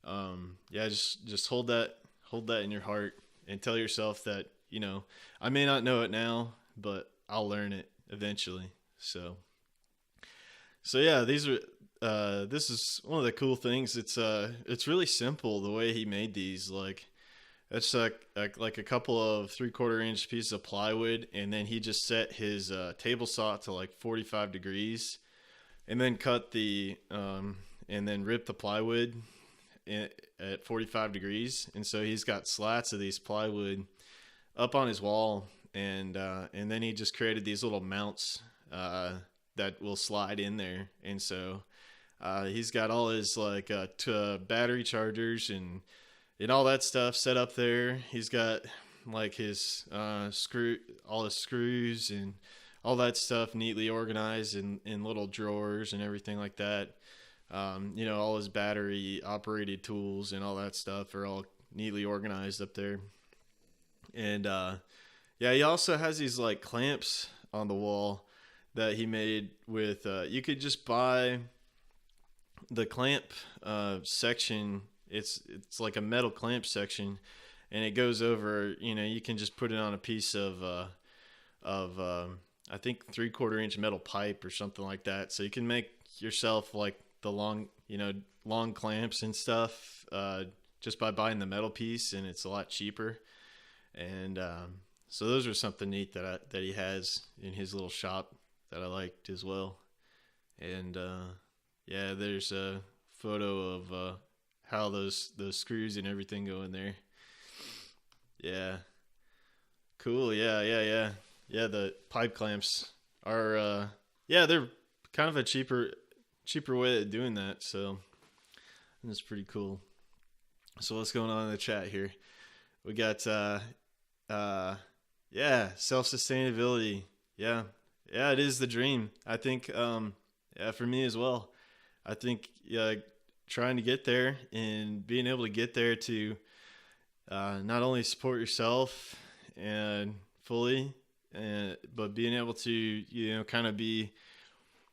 Yeah, just hold that in your heart and tell yourself that, you know, I may not know it now, but I'll learn it eventually. So yeah, this is one of the cool things. It's really simple the way he made these. Like, it's like a couple of 3/4 inch pieces of plywood, and then he just set his table saw to like 45 degrees, and then cut the and then rip the plywood at 45 degrees. And so he's got slats of these plywood up on his wall, and then he just created these little mounts that will slide in there. And so he's got all his like battery chargers and all that stuff set up there. He's got like his all his screws and all that stuff neatly organized in little drawers and everything like that. You know, all his battery operated tools and all that stuff are all neatly organized up there. And yeah, he also has these like clamps on the wall that he made with you could just buy the clamp section. It's like a metal clamp section, and it goes over, you know, you can just put it on a piece of I think 3/4 inch metal pipe or something like that. So you can make yourself like the long clamps and stuff just by buying the metal piece, and it's a lot cheaper. And so those are something neat that he has in his little shop that I liked as well. And yeah, there's a photo of how those screws and everything go in there. Yeah, cool. Yeah. The pipe clamps are yeah, they're kind of a cheaper way of doing that. So that's pretty cool. So what's going on in the chat here? We got yeah, self-sustainability. Yeah, it is the dream. I think yeah, for me as well. I think trying to get there and being able to get there to not only support yourself and fully, but being able to, you know, kind of be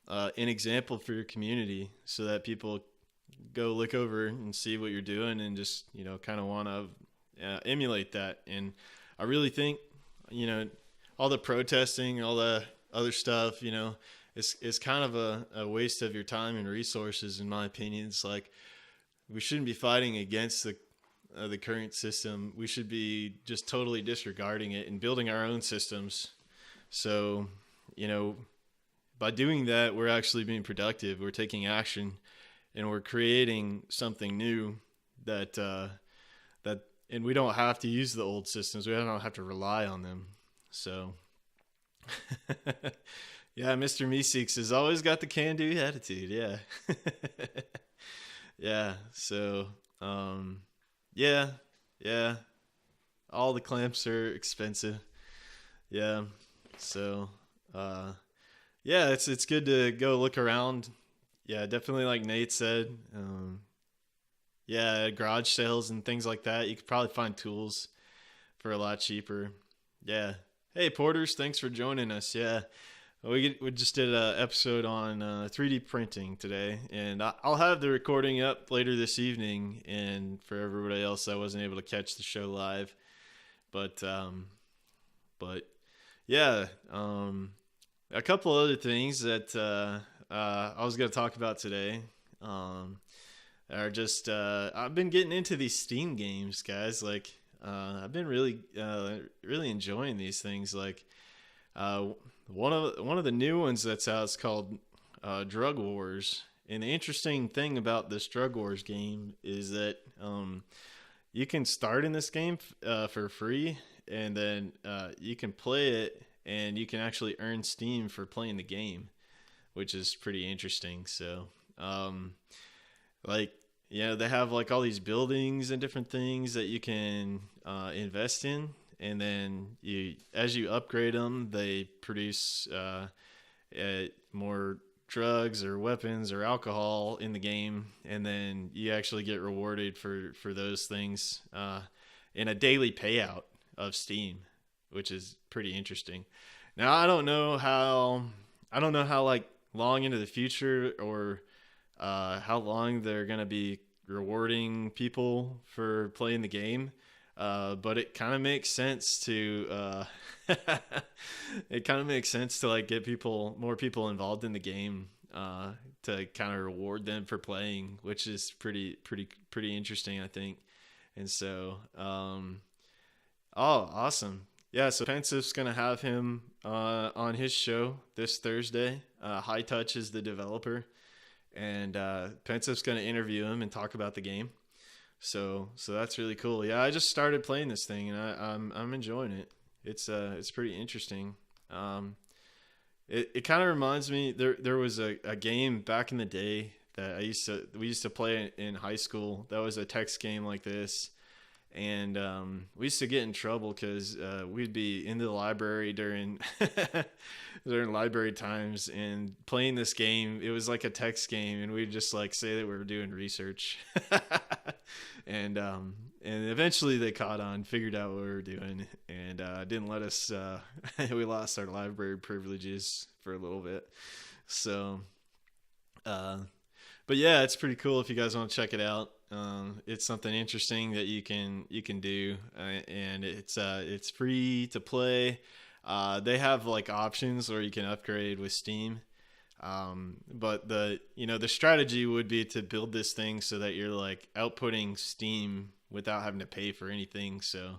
an example for your community, so that people go look over and see what you're doing and just, you know, kind of want to emulate that. And I really think, you know, all the protesting, all the other stuff, you know, it's kind of a waste of your time and resources, in my opinion. It's like, we shouldn't be fighting against the current system. We should be just totally disregarding it and building our own systems. So, you know, by doing that, we're actually being productive. We're taking action, and we're creating something new that and we don't have to use the old systems. We don't have to rely on them. So, yeah, Mr. Meeseeks has always got the can-do attitude. Yeah. Yeah. So, yeah, Yeah. All the clamps are expensive. Yeah. So, yeah, it's good to go look around. Yeah, definitely like Nate said. Yeah, garage sales and things like that. You could probably find tools for a lot cheaper. Yeah. Hey, Porters, thanks for joining us. Yeah. We just did an episode on 3D printing today, and I'll have the recording up later this evening. And for everybody else that wasn't able to catch the show live, but yeah, a couple other things that I was gonna talk about today are just I've been getting into these Steam games, guys. Like I've been really enjoying these things. Like one of the new ones that's out is called Drug Wars. And the interesting thing about this Drug Wars game is that you can start in this game for free, and then you can play it, and you can actually earn Steam for playing the game, which is pretty interesting. So, like, yeah, they have like all these buildings and different things that you can invest in, and then as you upgrade them, they produce more drugs or weapons or alcohol in the game, and then you actually get rewarded for those things in a daily payout of Steam, which is pretty interesting. Now I don't know how like long into the future or how long they're gonna be rewarding people for playing the game. But it kind of makes sense to it kind of makes sense to like get more people involved in the game to kind of reward them for playing, which is pretty interesting, I think. And so, oh, awesome. Yeah, so Pensif's gonna have him on his show this Thursday. High Touch is the developer, and Pensif's gonna interview him and talk about the game. So that's really cool. Yeah, I just started playing this thing, and I'm enjoying it. It's pretty interesting. It kind of reminds me, there was a game back in the day that we used to play in high school. That was a text game like this, and we used to get in trouble because we'd be in the library during during library times and playing this game. It was like a text game, and we'd just like say that we were doing research. And eventually they caught on, figured out what we were doing, and didn't let us. We lost our library privileges for a little bit. So, but yeah, it's pretty cool if you guys want to check it out. It's something interesting that you can do, and it's free to play. They have like options where you can upgrade with Steam. But the strategy would be to build this thing so that you're like outputting Steam without having to pay for anything. So,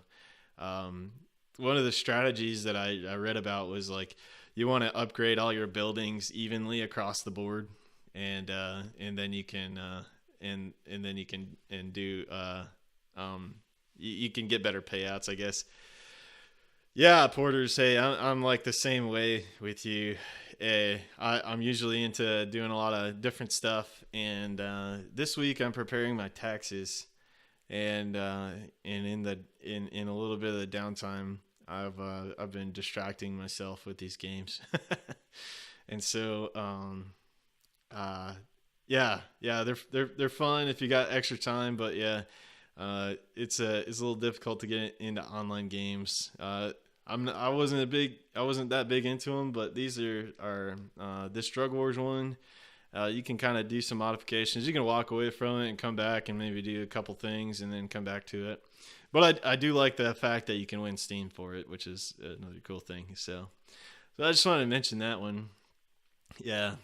one of the strategies that I read about was like, you want to upgrade all your buildings evenly across the board, and then you can, you can get better payouts, I guess. Yeah, Porters, hey, I'm like the same way with you. I'm usually into doing a lot of different stuff, and this week I'm preparing my taxes, and in a little bit of the downtime, I've been distracting myself with these games, and so yeah, they're fun if you got extra time, but yeah. It's a little difficult to get into online games. I wasn't that big into them, but these are this Drug Wars one. You can kind of do some modifications. You can walk away from it and come back and maybe do a couple things and then come back to it. But I do like the fact that you can win Steam for it, which is another cool thing. So I just wanted to mention that one. Yeah.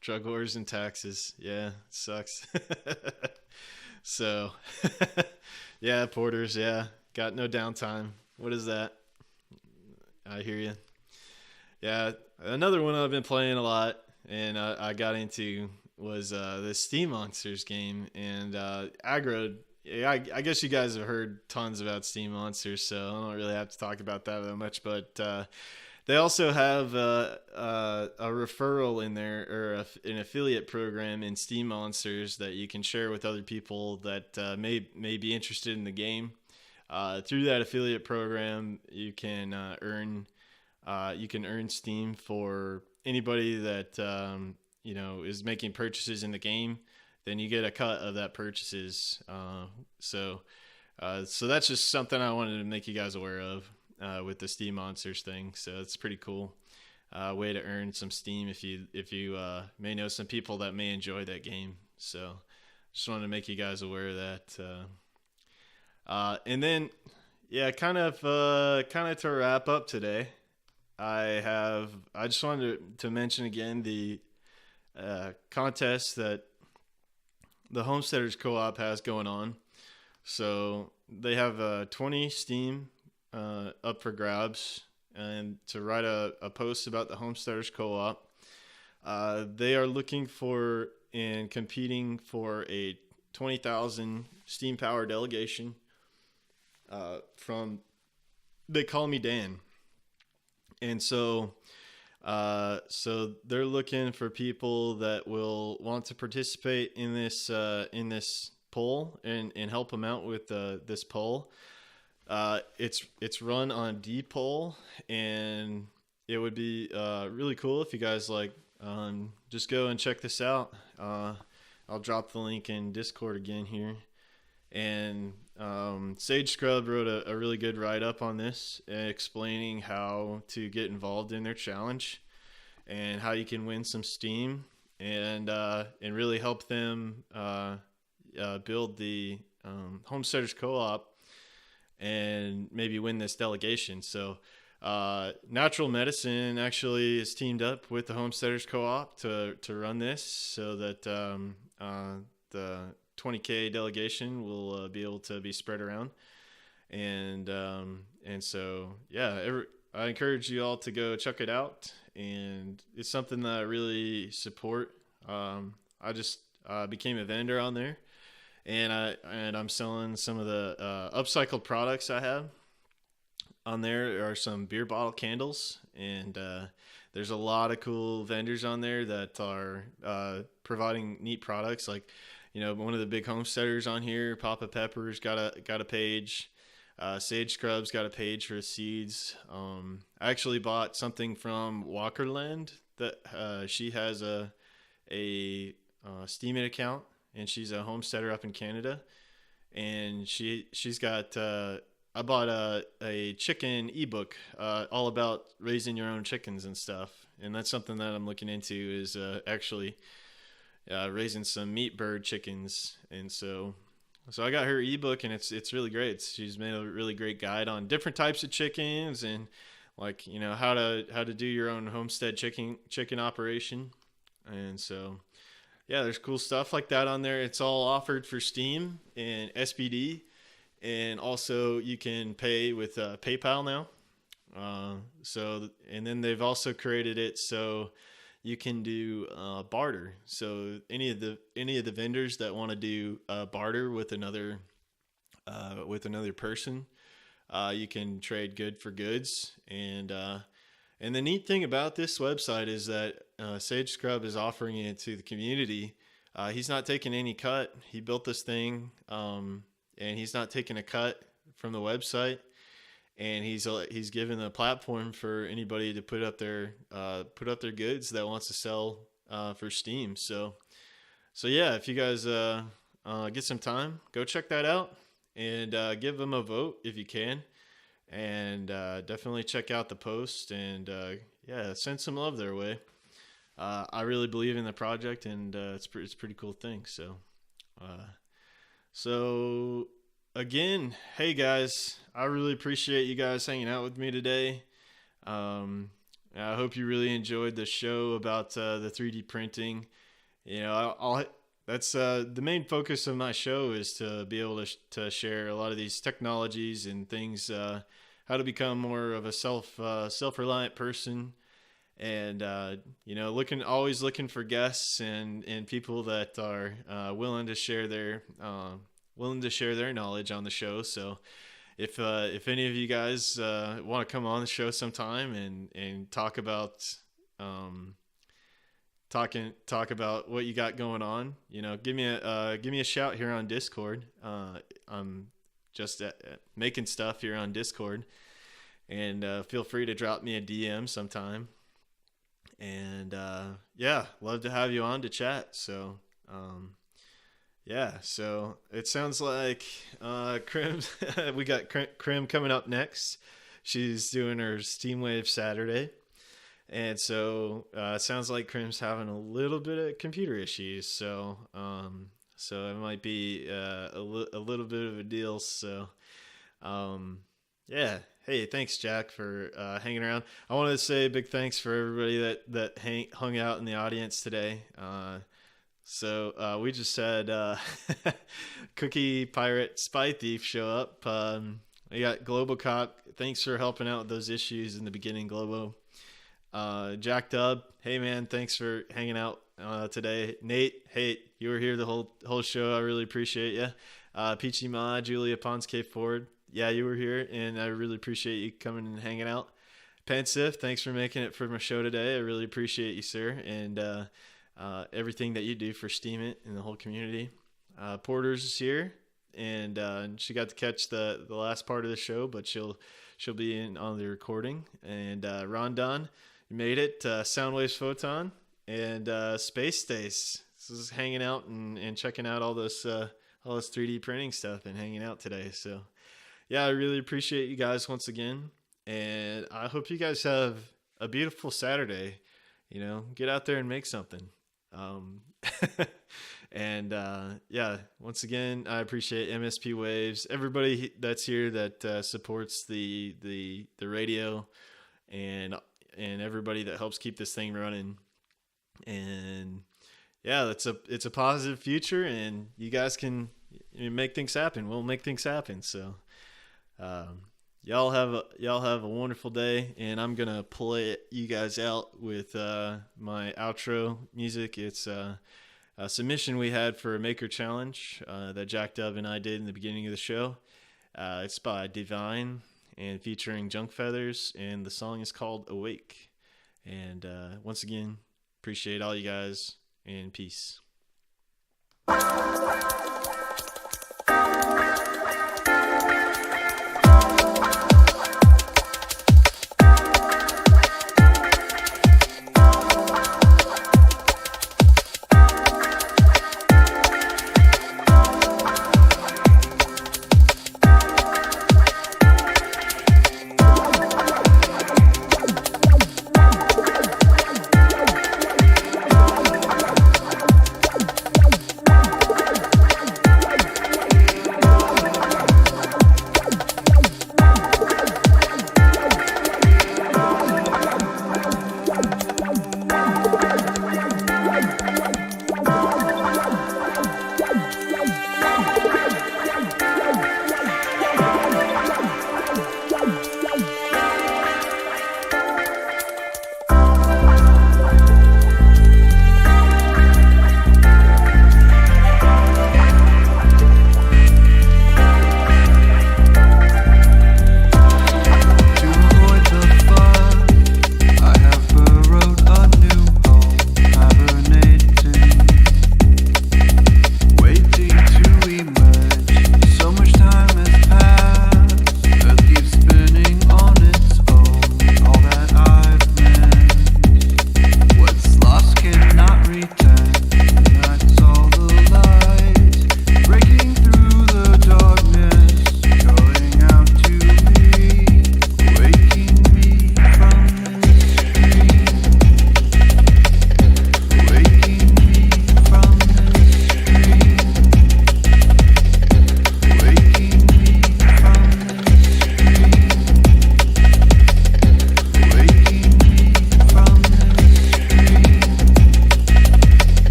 Drug Wars and taxes. Yeah, it sucks. So, yeah, Porters, yeah, got no downtime. What is that? I hear you. Yeah, another one I've been playing a lot, and I got into was the Steam Monsters game, and Aggro. Yeah, I guess you guys have heard tons about Steam Monsters, so I don't really have to talk about that much. But They also have a referral in there, or an affiliate program in Steam Monsters that you can share with other people that may be interested in the game. Through that affiliate program, you can earn Steam for anybody that is making purchases in the game. Then you get a cut of that purchases. So that's just something I wanted to make you guys aware of with the Steam Monsters thing. So it's pretty cool way to earn some Steam if you may know some people that may enjoy that game. So just wanted to make you guys aware of that. And then kind of to wrap up today, I just wanted to mention again the contest that the Homesteaders Co-op has going on. So they have 20 Steam up for grabs, and to write a post about the Homesteaders Co-op. They are looking for and competing for a 20,000 Steam Power delegation from They Call Me Dan. And so they're looking for people that will want to participate in this poll and help them out with this poll. It's run on Dpoll, and it would be really cool if you guys just go and check this out. I'll drop the link in Discord again here. And Sage Scrub wrote a really good write-up on this, explaining how to get involved in their challenge and how you can win some Steam and really help them build the Homesteaders Co-op and maybe win this delegation. So Natural Medicine actually is teamed up with the Homesteaders Co-op to run this, so that the 20K delegation will be able to be spread around. And so I encourage you all to go check it out, and it's something that I really support. I just became a vendor on there, and I'm selling some of the upcycled products I have on there. There are some beer bottle candles, and there's a lot of cool vendors on there that are providing neat products. Like, one of the big homesteaders on here, Papa Pepper's got a page. Sage Scrub's got a page for seeds. I actually bought something from Walkerland that she has a Steemit account, and she's a homesteader up in Canada, and she's got I bought a chicken ebook all about raising your own chickens and stuff, and that's something that I'm looking into, is actually raising some meat bird chickens. And so I got her ebook, and it's really great. She's made a really great guide on different types of chickens, and how to do your own homestead chicken operation. And so there's cool stuff like that on there. It's all offered for Steam and SBD, and also you can pay with PayPal now. And then they've also created it so you can do barter. So any of the vendors that want to do barter with another person, you can trade good for goods. And the neat thing about this website is that Sage Scrub is offering it to the community. He's not taking any cut. He built this thing, and he's not taking a cut from the website. And he's given a platform for anybody to put up their goods that wants to sell for Steam. So if you guys get some time, go check that out, and give them a vote if you can, and definitely check out the post, and send some love their way. I really believe in the project, and it's a pretty cool thing. So again, hey guys, I really appreciate you guys hanging out with me today. I hope you really enjoyed the show about the 3D printing. That's the main focus of my show, is to be able to share a lot of these technologies and things, how to become more of a self-reliant person, and always looking for guests and people that are willing to share their knowledge on the show. So if any of you guys want to come on the show sometime and talk about talk about what you got going on, give me a shout here on Discord. I'm just making stuff here on Discord, and feel free to drop me a DM sometime. And yeah, love to have you on to chat. So yeah, so it sounds like Krim, we got Krim coming up next. She's doing her Steamwave Saturday. And so it sounds like Krim's having a little bit of computer issues. So so it might be a little bit of a deal. So yeah. Hey, thanks, Jack, for hanging around. I wanted to say a big thanks for everybody that hung out in the audience today. So we just had Cookie Pirate Spy Thief show up. We got Global Cop. Thanks for helping out with those issues in the beginning, Globo. Jack Dub, hey man, thanks for hanging out today. Nate, hey, you were here the whole show. I really appreciate you. Peachy Ma, Julia Ponske Ford, yeah, you were here, and I really appreciate you coming and hanging out. Pensive, thanks for making it for my show today. I really appreciate you, sir, and everything that you do for Steam It and the whole community. Porter's is here, and she got to catch the last part of the show, but she'll be in on the recording. And Rondon, you made it. Soundwaves Photon and Space Stace. This is hanging out and checking out all this 3D printing stuff and hanging out today. So yeah, I really appreciate you guys once again, and I hope you guys have a beautiful Saturday. Get out there and make something. And yeah, once again, I appreciate MSP Waves, everybody that's here that supports the radio, and everybody that helps keep this thing running. And yeah, it's a positive future, and you guys can make things happen. We'll make things happen. So y'all have a wonderful day, and I'm gonna play you guys out with my outro music. It's a submission we had for a maker challenge that Jack Dove and I did in the beginning of the show. It's by Divine and featuring Junk Feathers, and the song is called Awake. And once again, appreciate all you guys, and peace.